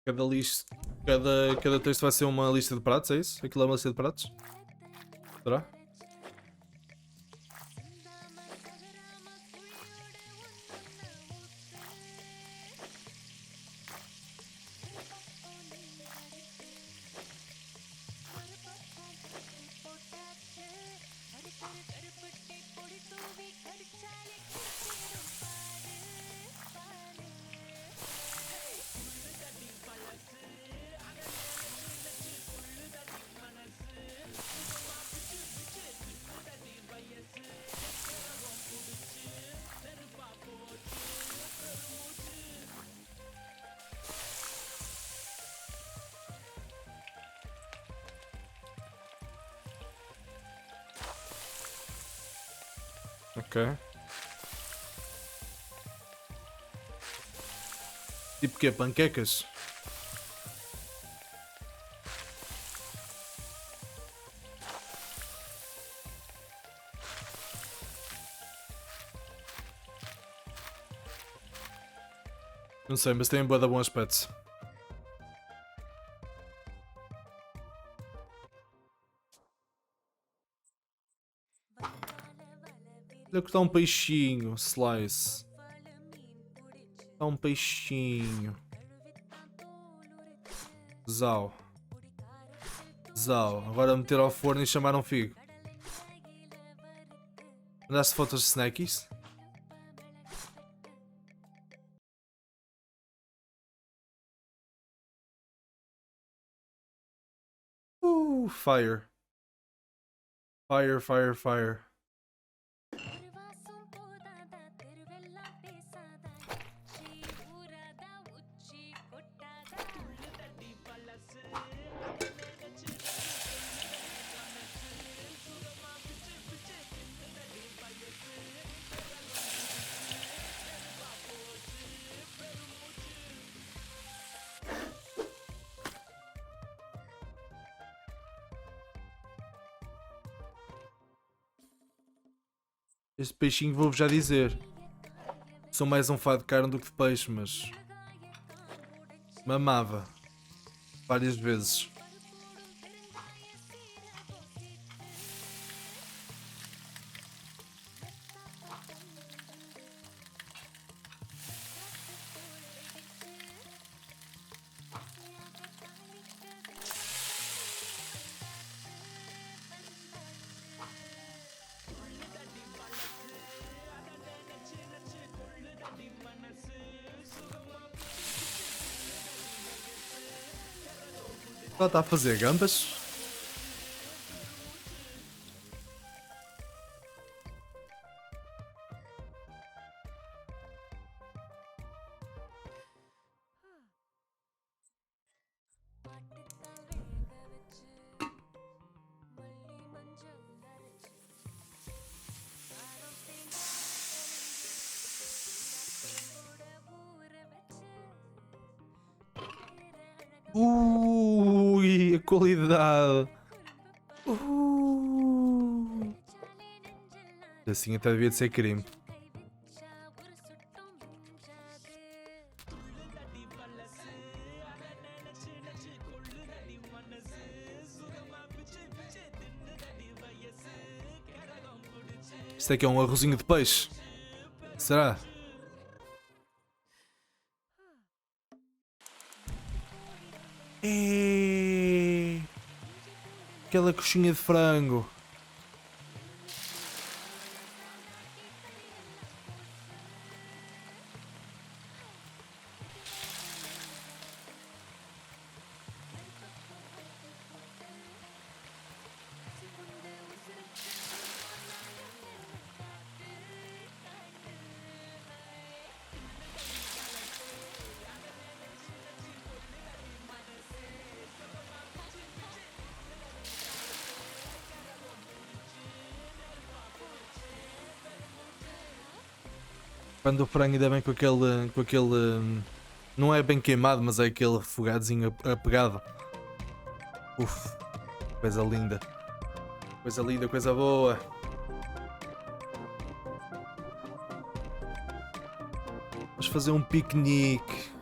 [SPEAKER 1] Cada texto vai ser uma lista de pratos, é isso? Aquilo é uma lista de pratos? Será? Ok. Tipo que panquecas? Não sei, mas tem bué de bom aspecto. Olha que está um peixinho, slice. Está um peixinho. Zau. Zau. Agora meter ao forno e chamar um figo. Mandaste fotos de snackies? Fire. Fire, fire, fire. Este peixinho vou-vos já dizer. Sou mais um fado de carne do que de peixe, mas... mamava. Várias vezes. Ela está a fazer gambas? Ui, a qualidade. Assim até devia de ser crime. Isto é que é um arrozinho de peixe. Será? Aquela coxinha de frango. Quando o frango ainda vem com aquele, não é bem queimado, mas é aquele refogadozinho apegado. Uf, coisa linda. Coisa linda, coisa boa. Vamos fazer um piquenique.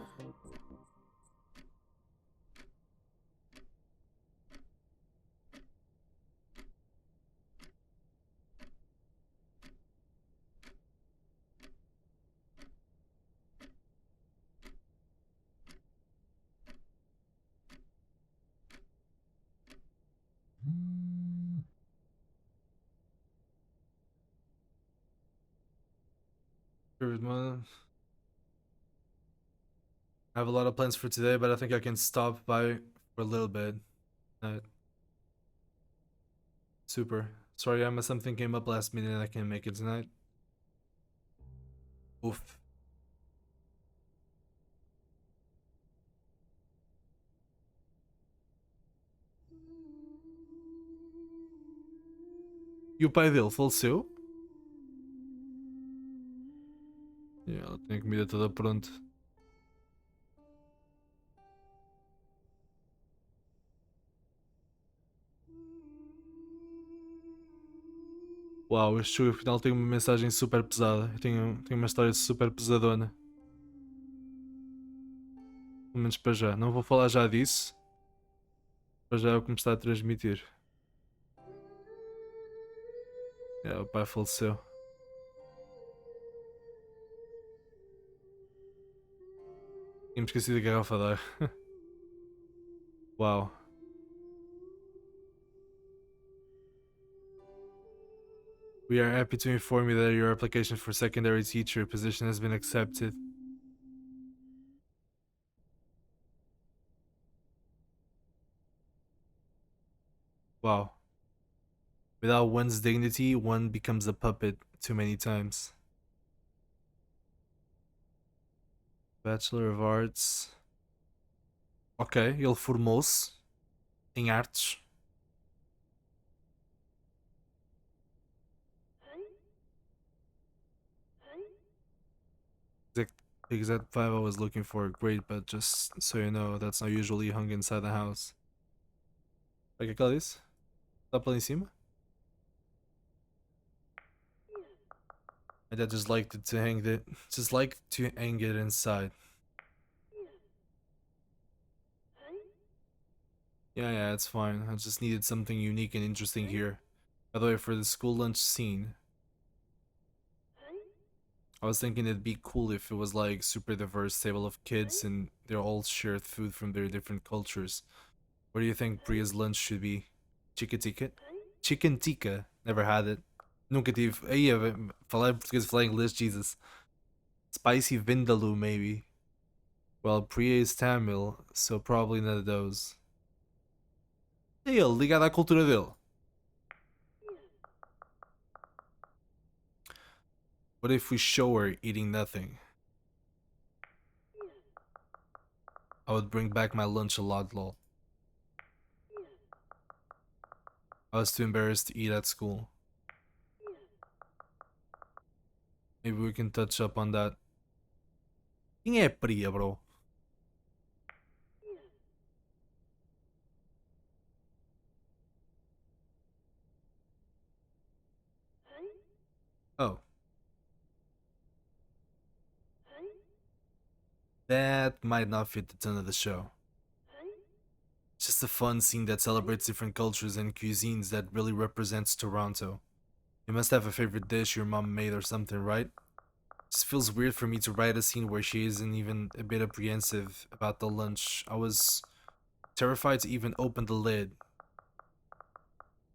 [SPEAKER 1] I have a lot of plans for today, but I think I can stop by for a little bit. Super. Sorry, Emma, something came up last minute and I can't make it tonight. Oof. E o pai dele faleceu? Ela tem a comida toda pronta. Uau, este jogo afinal tem uma mensagem super pesada. Tem uma história super pesadona. Pelo menos para já. Não vou falar já disso. Para já é o que me está a transmitir. O pai faleceu. Tinha-me esquecido da garrafa d'água. Uau. We are happy to inform you that your application for secondary teacher position has been accepted. Wow. Without one's dignity, one becomes a puppet too many times. Bachelor of Arts. Ok, ele formou-se em artes. The exact vibe I was looking for. Great, but just so you know, that's not usually hung inside the house. O que é que ela disse? Está para lá em cima? My dad just liked to hang it inside. Yeah, it's fine. I just needed something unique and interesting here. By the way, for the school lunch scene, I was thinking it'd be cool if it was like super diverse table of kids and they all shared food from their different cultures. What do you think Priya's lunch should be? Chicken tikka? Chicken tikka? Never had it. Nunca tive. Aí, falar português, falar inglês, Jesus. Spicy vindaloo, maybe. Well, Priya is Tamil, so probably none of those. É ele, ligado à cultura dele. What if we show her eating nothing? I would bring back my lunch a lot, lol. I was too embarrassed to eat at school. Maybe we can touch up on that. Quem é a Priya, bro? Oh. That might not fit the tone of the show. It's just a fun scene that celebrates different cultures and cuisines that really represents Toronto. You must have a favorite dish your mom made or something, right? It just feels weird for me to write a scene where she isn't even a bit apprehensive about the lunch. I was terrified to even open the lid.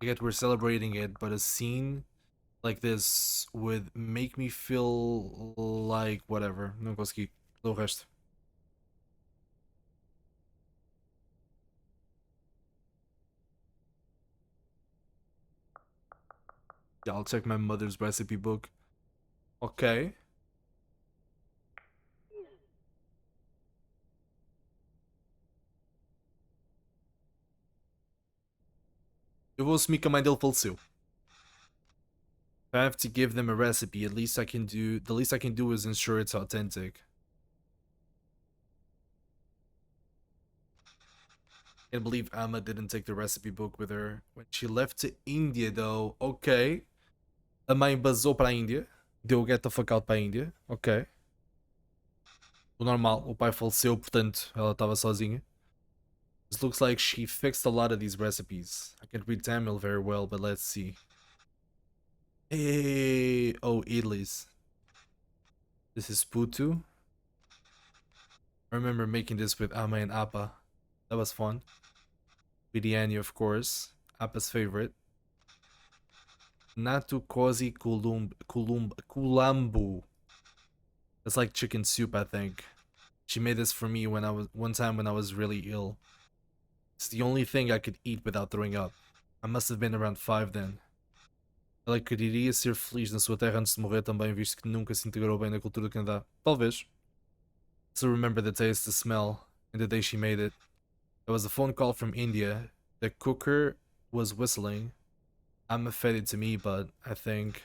[SPEAKER 1] I get we're celebrating it, but a scene like this would make me feel like whatever. Não consegui. Lê o resto. Yeah, I'll check my mother's recipe book. Ok. Eu vou assumir que a mãe dele faleceu. If I have to give them a recipe, at least I can do the least I can do is ensure it's authentic. Can't believe Amma didn't take the recipe book with her when she left to India though. Ok. A mãe basou para a Índia. Deu get the fuck out para a Índia. Ok. O normal, o pai faleceu, portanto ela estava sozinha. This looks like she fixed a lot of these recipes. I can't read Tamil very well, but let's see. Hey, oh, idlis. This is putu. I remember making this with Amma and Appa. That was fun. Biryani, of course. Appa's favorite. Natu kozi kulambu. That's like chicken soup, I think. She made this for me when one time when I was really ill. It's the only thing I could eat without throwing up. I must have been around 5 then. Ela quereria ser feliz na sua terra antes de morrer também, visto que nunca se integrou bem na cultura do Canadá. Talvez. Still remember the taste, the smell, and the day she made it. There was a phone call from India. The cooker was whistling. Amma fed it to me, but I think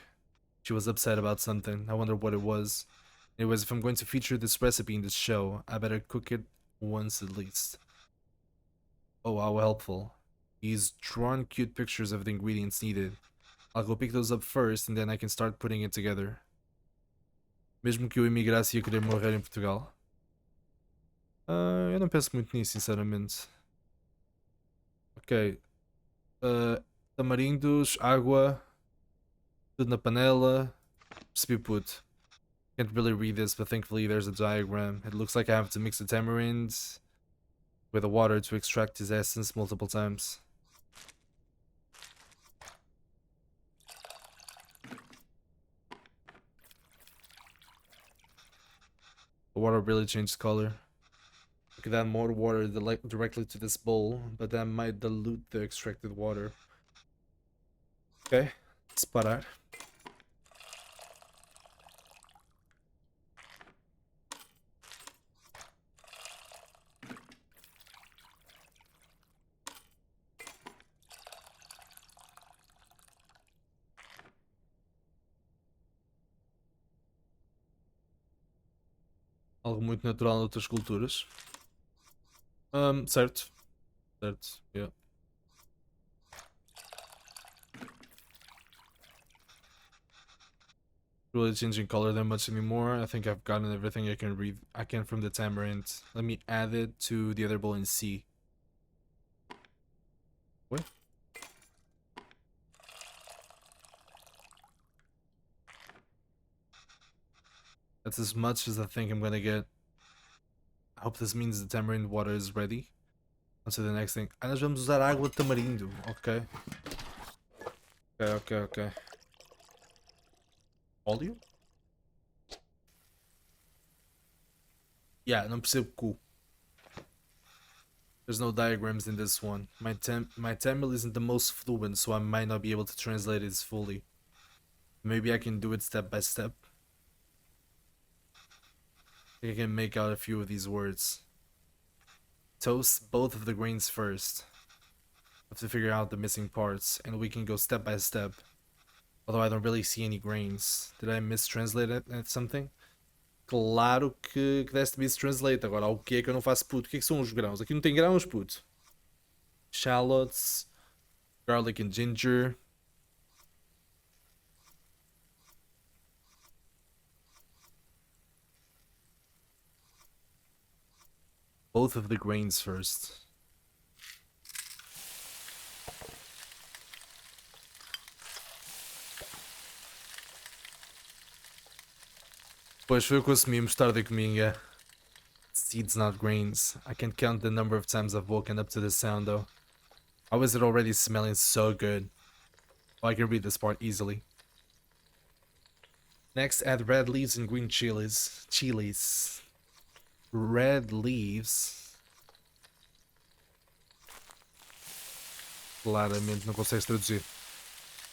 [SPEAKER 1] she was upset about something. I wonder what it was. Anyways, if I'm going to feature this recipe in this show, I better cook it once at least. Oh, how helpful. He's drawn cute pictures of the ingredients needed. I'll go pick those up first and then I can start putting it together. Mesmo que eu emigrasse ia querer morrer em Portugal. Eu não penso muito nisso, sinceramente. Ok. Tamarindos, água, tudo na panela. Percebi puto. Can't really read this, but thankfully there's a diagram. It looks like I have to mix the tamarind with the water to extract his essence multiple times. The water really changed color. I could add more water directly to this bowl, but that might dilute the extracted water. Okay, let's parar. Algo muito natural noutras culturas. Certo. Certo, yeah. Really changing color that much anymore. I think I've gotten everything I can from the tamarind. Let me add it to the other bowl and see. What? That's as much as I think I'm gonna get. I hope this means the tamarind water is ready. On to the next thing. Ah, nós vamos usar água de tamarindo. Ok. Ok. Óleo? Yeah, não percebo cu. There's no diagrams in this one. My Tamil isn't the most fluent, so I might not be able to translate it fully. Maybe I can do it step by step. I can make out a few of these words. Toast both of the grains first. Have to figure out the missing parts, and we can go step by step. Although I don't really see any grains. Did I mistranslate it at something? Claro que deste mistranslate. Agora, o que é que eu não faço, puto? O que é que são os grãos? Aqui não tem grãos, puto. Shallots, garlic and ginger. Both of the grains first. Pois foi o que eu assumi, mostarda e cominha. Seeds, not grains. I can't count the number of times I've woken up to this sound though. How is it already smelling so good? Oh, I can read this part easily. Next, add red leaves and green chilies. Red leaves. Claramente não consegues traduzir.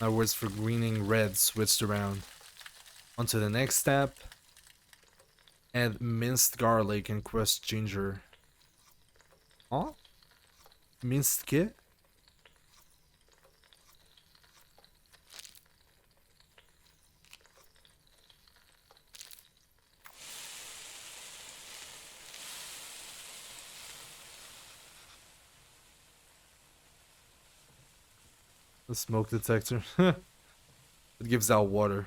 [SPEAKER 1] Now words for greening red switched around. On to the next step. Add minced garlic and crushed ginger. Huh? Minced quê? The smoke detector. It gives out water.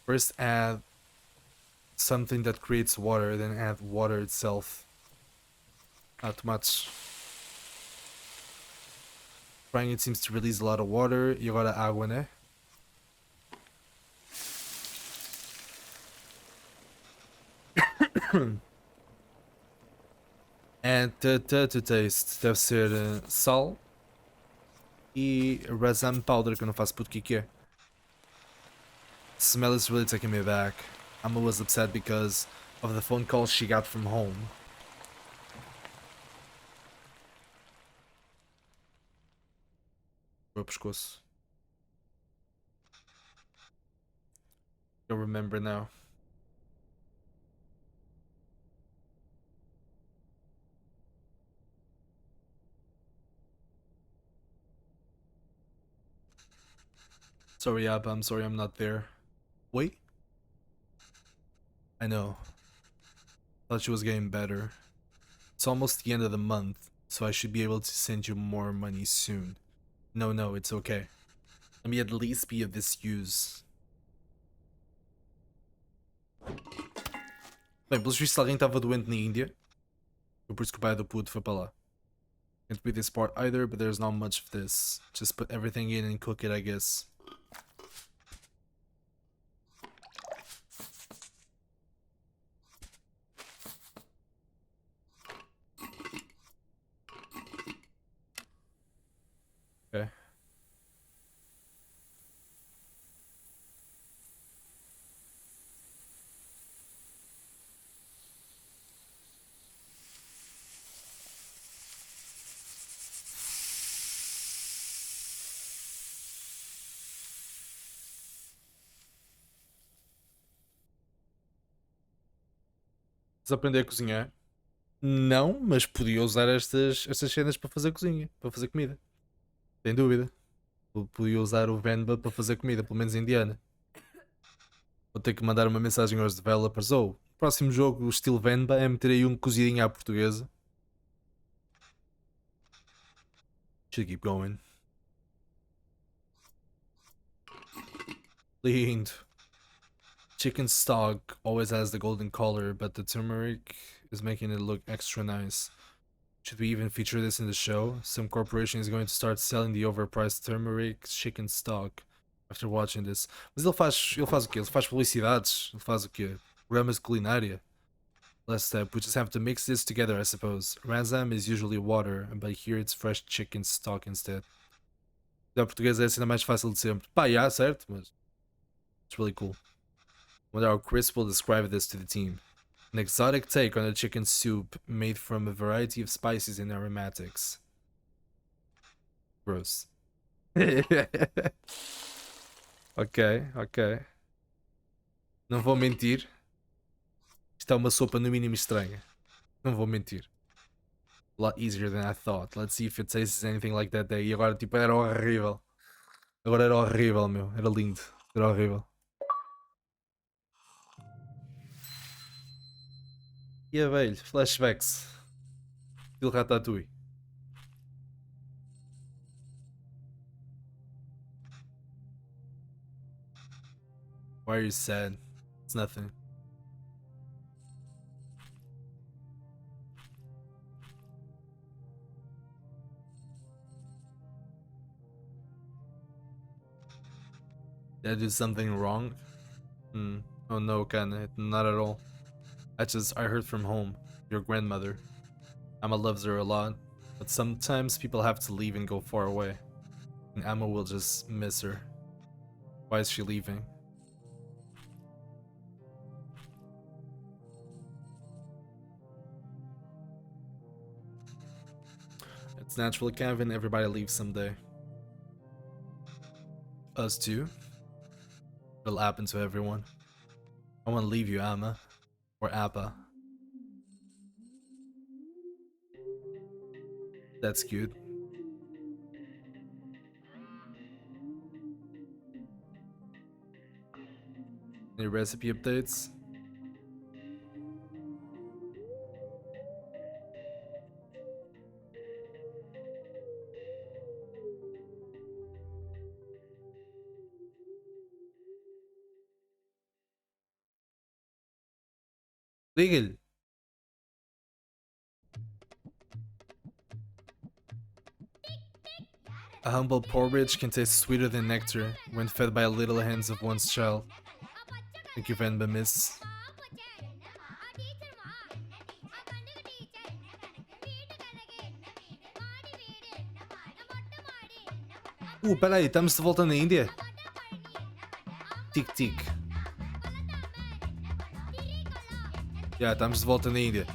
[SPEAKER 1] First add something that creates water, then add water itself. Not much. Frying it seems to release a lot of water. E agora água, né? And to taste. Deve ser sal e rasam powder, que eu não faço puto que é. Smell is really taking me back. Amma was upset because of the phone call she got from home. Meu pescoço. You'll remember now. Sorry, Abba, I'm sorry I'm not there. Wait. I know. Thought she was getting better. It's almost the end of the month, so I should be able to send you more money soon. No, it's okay. Let me at least be of this use. Bem, pelos vistos alguém estava doente na Índia. Foi por isso que o pai do puto foi para lá. Can't read this part either, but there's not much of this. Just put everything in and cook it, I guess. Okay. Queres aprender a cozinhar? Não, mas podia usar estas cenas para fazer cozinha, para fazer comida. Sem dúvida. Podia usar o Venba para fazer comida, pelo menos indiana. Vou ter que mandar uma mensagem aos developers. O próximo jogo, o estilo Venba, é meter aí um cozidinho à portuguesa. Should keep going. Lindo. Chicken stock always has the golden color, but the turmeric is making it look extra nice. Should we even feature this in the show? Some corporation is going to start selling the overpriced turmeric chicken stock after watching this. Mas ele faz o quê? Ele faz publicidades? Ele faz o quê? Programas de culinária? Last step, we just have to mix this together, I suppose. Razam is usually water, but here it's fresh chicken stock instead. Da portuguesa é a cena mais fácil de sempre. Pá, yeah, certo, mas it's really cool. Wonder how Chris will describe this to the team. An exotic take on a chicken soup made from a variety of spices and aromatics. Gross. Ok, ok. Não vou mentir. Isto é uma sopa no mínimo estranha. Não vou mentir. A lot easier than I thought. Let's see if it tastes anything like that day. E agora, tipo, era horrível. Agora era horrível, meu. Era lindo. Era horrível. E a velho, flashbacks. Estilo Ratatouille. Why are you sad? It's nothing. Did I do something wrong? Oh no, Ken, not at all. I heard from home. Your grandmother. Amma loves her a lot, but sometimes people have to leave and go far away. And Amma will just miss her. Why is she leaving? It's natural, Kevin. Everybody leaves someday. Us too. It'll happen to everyone. I won't leave you, Amma. Or Appa. That's cute. Any recipe updates? Legal. A humble porridge can taste sweeter than nectar when fed by little hands of one's child. Thank you, Venba, miss. Peraí, estamos de volta na Índia? Tic-tic. Já, estamos de volta na Índia.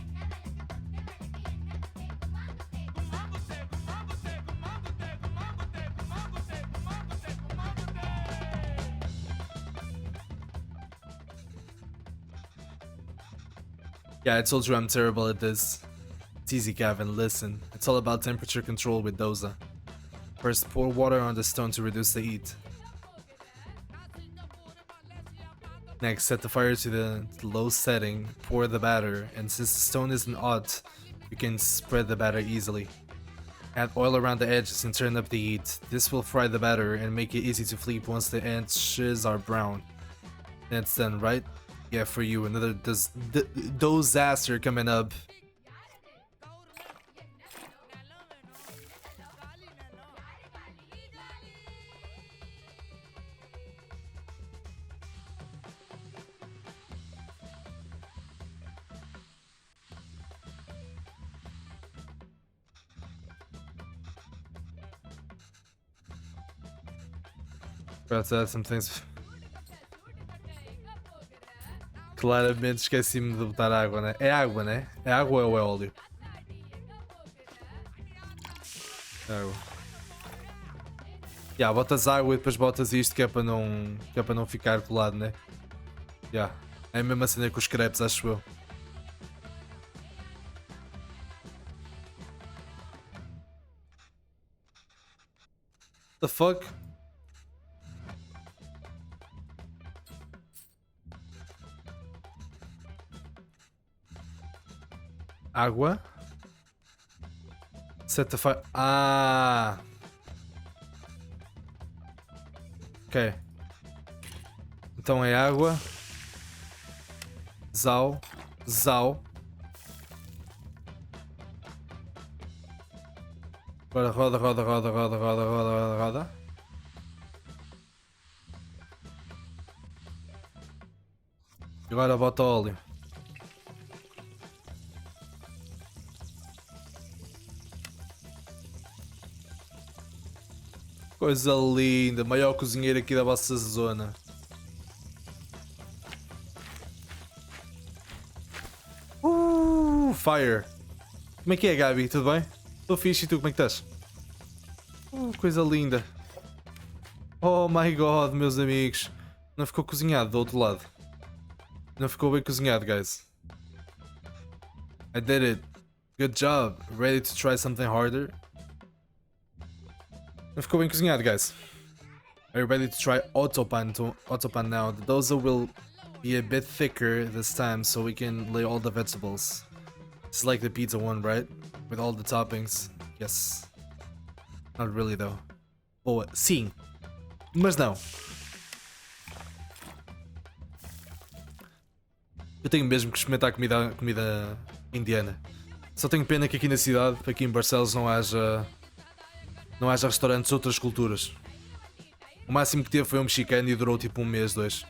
[SPEAKER 1] Yeah, I told you I'm terrible at this. It's easy, Gavin, listen. It's all about temperature control with dosa. First, pour water on the stone to reduce the heat. Next, set the fire to the low setting, pour the batter, and since the stone isn't odd, you can spread the batter easily. Add oil around the edges and turn up the heat. This will fry the batter and make it easy to flip once the edges are brown. That's done, right? Yeah, for you. Another disaster coming up. Forgot to add some things. Claramente esqueci-me de botar água, né? É água, né? É água ou é óleo? É água. Yeah, botas água e depois botas isto que é para não ficar colado, né? Yeah. É a mesma cena que os crepes, acho eu. The fuck? Água. Set the fire. Ah. Ok. Então é água. Zau. Zau. Agora roda, roda, roda, roda, roda, roda, roda, roda. Agora bota óleo. Coisa linda, maior cozinheiro aqui da vossa zona. fire. Como é que é, Gabi? Tudo bem? Estou fixe e tu, como é que estás? Oh, coisa linda. Oh my god, meus amigos. Não ficou cozinhado do outro lado. Não ficou bem cozinhado, guys. I did it. Good job. Ready to try something harder? Não ficou bem cozinhado, guys. Are you ready to try autopan now? The dosa will be a bit thicker this time so we can lay all the vegetables. It's like the pizza one, right? With all the toppings. Yes. Not really though. Boa. Sim. Mas não. Eu tenho mesmo que experimentar comida indiana. Só tenho pena que aqui na cidade, aqui em Barcelos, não haja restaurantes de outras culturas. O máximo que teve foi um mexicano e durou tipo um mês, 2.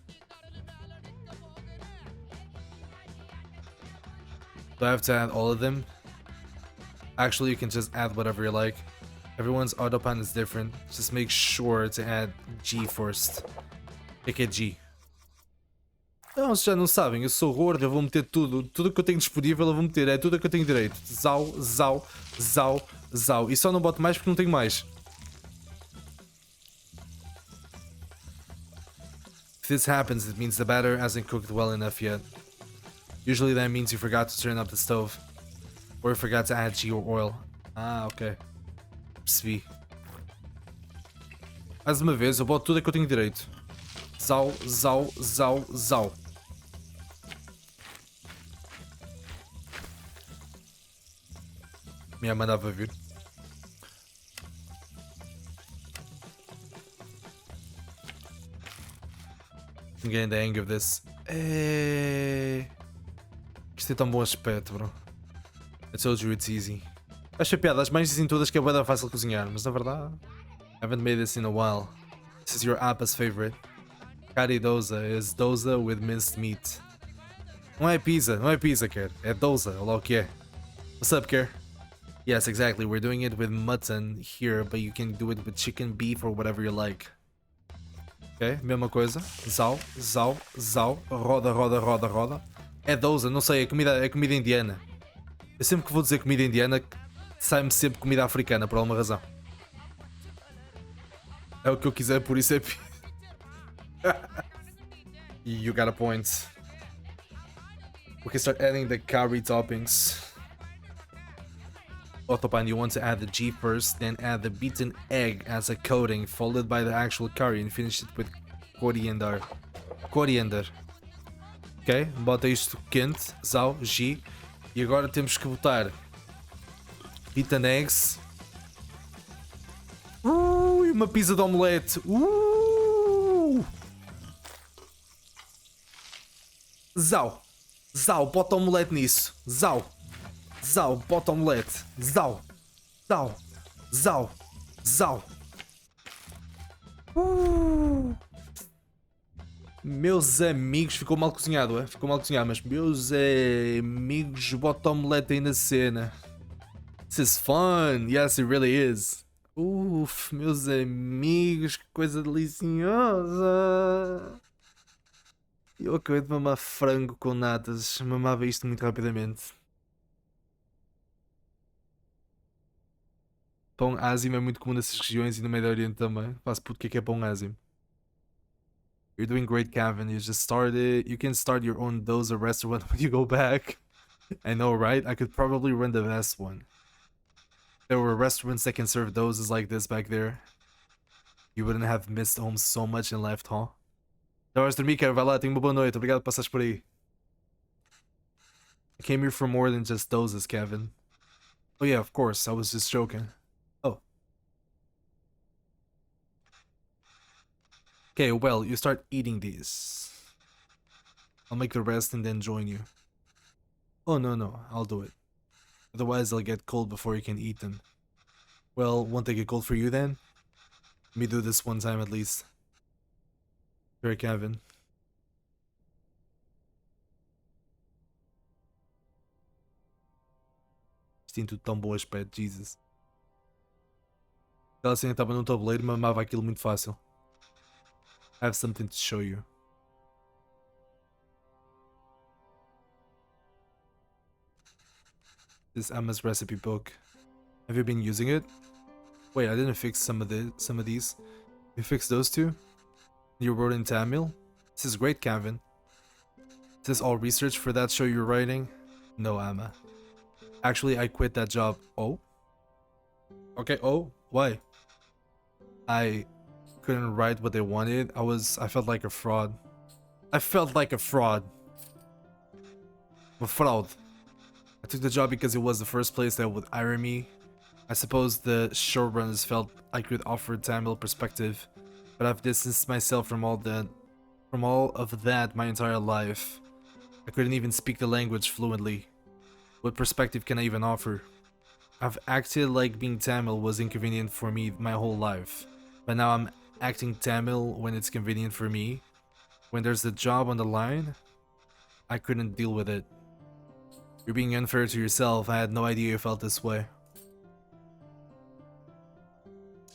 [SPEAKER 1] Do I have to add all of them? Actually, you can just add whatever you like. Everyone's autopan is different. Just make sure to add G first. O que é G? Não, se já não sabem, eu sou gordo, eu vou meter tudo. Tudo que eu tenho disponível eu vou meter. É tudo que eu tenho direito. Zau, zau, zau, zau. E só não boto mais porque não tenho mais. If this happens, it means the batter hasn't cooked well enough yet. Usually that means you forgot to turn up the stove. Or you forgot to add G or oil. Ah, ok. Percebi. Mais uma vez, eu boto tudo que eu tenho direito. Zau, zau, zau, zau. Minha mandava vir. I'm getting the hang of this. Isto é tão bom aspecto, bro. I told you it's easy. Acho a piada, as mães dizem todas que é bué fácil cozinhar, mas na verdade, I haven't made this in a while. This is your appa's favorite. Curry dosa is dosa with minced meat. Não é pizza, Kerr. É dosa, olha lá o que é. What's up, Kerr? Yes, exactly. We're doing it with mutton here, but you can do it with chicken, beef, or whatever you like. Ok, mesma coisa. Zau, zau, zau. Roda, roda, roda, roda. É dosa, não sei, é comida indiana. Eu sempre que vou dizer comida indiana, sai-me sempre comida africana, por alguma razão. É o que eu quiser, por isso é You got a point. We can start adding the curry toppings. Autopan, you want to add the G first, then add the beaten egg as a coating, followed by the actual curry, and finish it with coriander. Ok, bota isto quente, Zau, G. E agora temos que botar beaten eggs. E uma pizza de omelete. Zau, Zau, bota omelete nisso. Zau, Zau, bota omelete. Zau, Zau, Zau, Zau. Meus amigos, ficou mal cozinhado, é? Ficou mal cozinhado, mas meus amigos, bota omelete aí na cena. This is fun, yes it really is. Meus amigos, que coisa deliciosa. Eu acabei de mamar frango com natas, mamava isto muito rapidamente. Pão ázimo é muito comum nessas regiões e no Médio Oriente também. Faço puto que é pão ázimo. You're doing great, Kevin. You just started. You can start your own dosa restaurant when you go back. I know, right? I could probably run the best one. There were restaurants that can serve dosas like this back there. You wouldn't have missed home so much and left, huh? Já vais dormir, Kevin. Vai lá, tenha uma boa noite. Obrigado por passares por aí. I came here for more than just dosas, Kevin. Oh yeah, of course. I was just joking. Oh. Okay, well, you start eating these. I'll make the rest and then join you. Oh, no, I'll do it. Otherwise, they'll get cold before you can eat them. Well, won't they get cold for you then? Let me do this one time at least. Sure, Kevin. Isto tem tudo tão bom aspecto, Jesus. Aquela cena estava num tabuleiro e mamava aquilo muito fácil. I have something to show you. This Emma's recipe book. Have you been using it? Wait, I didn't fix some of these. You fixed those two? You wrote in Tamil? This is great, Kevin. Is this all research for that show you're writing? No, Emma. Actually, I quit that job. Oh? Okay, oh? Why? I couldn't write what they wanted. I felt like a fraud. I felt like a fraud. A fraud. I took the job because it was the first place that would hire me. I suppose the showrunners felt I could offer a Tamil perspective, but I've distanced myself from all of that my entire life. I couldn't even speak the language fluently. What perspective can I even offer? I've acted like being Tamil was inconvenient for me my whole life, but now I'm acting Tamil when it's convenient for me. When there's a job on the line, I couldn't deal with it. You're being unfair to yourself. I had no idea you felt this way.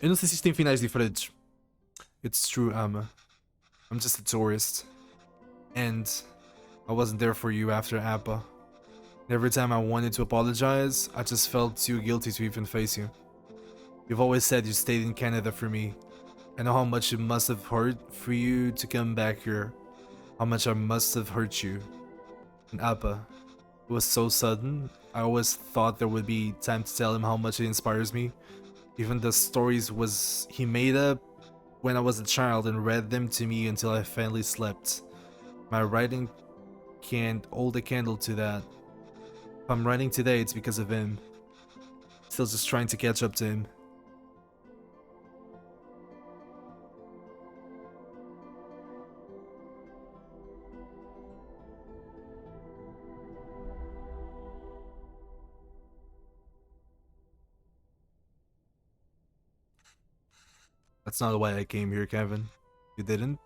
[SPEAKER 1] Eu não sei se isto tem finais diferentes. It's true, Amma. I'm just a tourist. And I wasn't there for you after Appa. Every time I wanted to apologize, I just felt too guilty to even face you. You've always said you stayed in Canada for me. I know how much it must have hurt for you to come back here. How much I must have hurt you. And Appa, it was so sudden. I always thought there would be time to tell him how much it inspires me. Even the stories he made up when I was a child and read them to me until I finally slept. My writing can't hold a candle to that. If I'm writing today, it's because of him. Still just trying to catch up to him. That's not why I came here, Kevin. You didn't?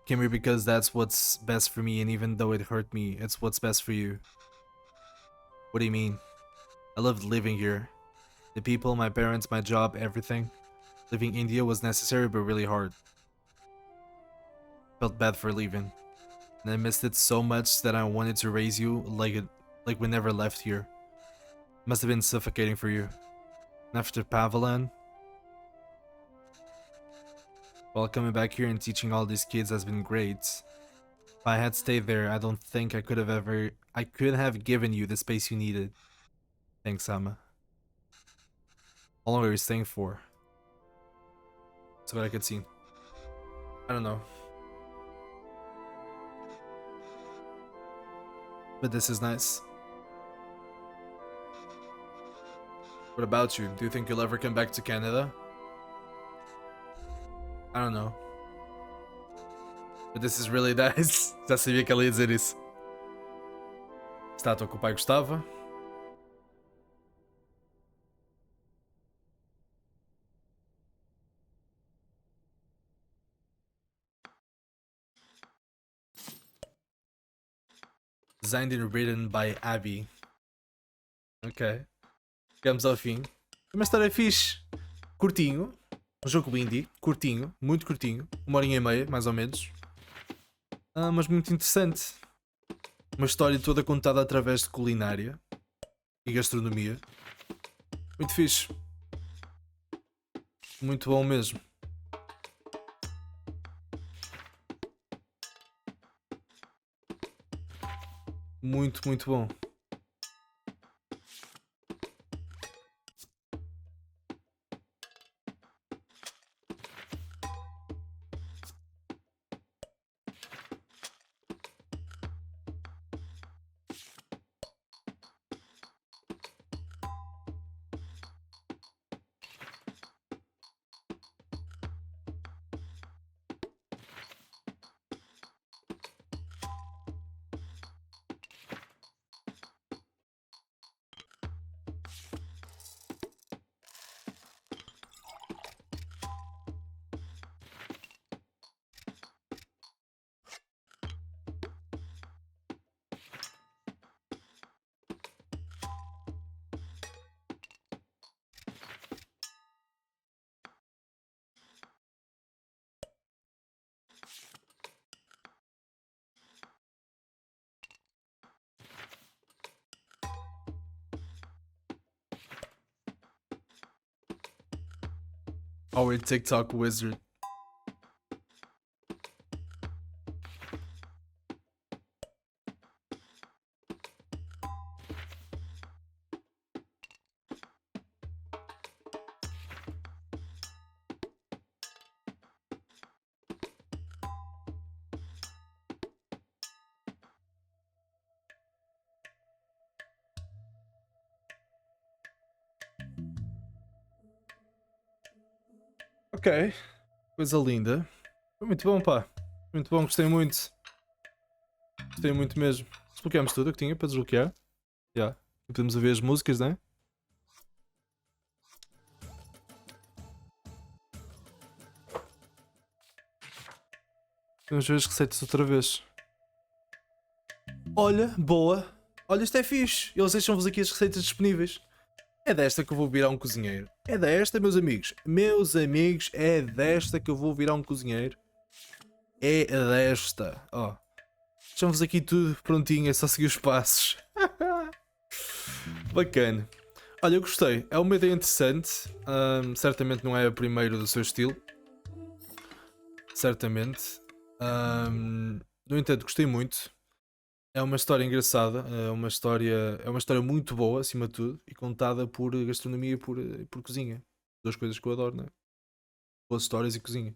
[SPEAKER 1] Came here because that's what's best for me, and even though it hurt me, it's what's best for you. What do you mean? I loved living here. The people, my parents, my job, everything. Leaving India was necessary but really hard. Felt bad for leaving. And I missed it so much that I wanted to raise you like we never left here. Must have been suffocating for you. And after Pavalan, well, coming back here and teaching all these kids has been great. If I had stayed there, I don't think I could have given you the space you needed. Thanks, Emma. How long were you staying for? That's what I could see. I don't know. But this is nice. What about you? Do you think you'll ever come back to Canada? I don't know. But this is really nice. Já sabia que ela ia dizer isso. Estátua que o pai gostava. Designed and written by Abby. Ok. Chegamos ao fim. Uma história fixe. Curtinho. Um jogo indie. Curtinho. Muito curtinho. 1h30, mais ou menos. Mas muito interessante. Uma história toda contada através de culinária e gastronomia. Muito fixe. Muito bom mesmo. Muito, muito bom. Our TikTok wizard. Ok, coisa linda. Foi muito bom, pá. Muito bom, gostei muito. Gostei muito mesmo. Desbloqueamos tudo o que tinha para desbloquear. Já. E podemos ouvir as músicas, né? Vamos ver as receitas outra vez. Olha, boa. Olha, isto é fixe. Eles deixam-vos aqui as receitas disponíveis. É desta que eu vou virar um cozinheiro. É desta, meus amigos. Meus amigos, é desta que eu vou virar um cozinheiro. É desta. Ó. Deixam-vos aqui tudo prontinho, é só seguir os passos. Bacana. Olha, eu gostei. É uma ideia interessante. Certamente não é a primeira do seu estilo. Certamente. No entanto, gostei muito. É uma história engraçada. É uma história muito boa, acima de tudo. E contada por gastronomia e por cozinha. Duas coisas que eu adoro, né? Boas histórias e cozinha.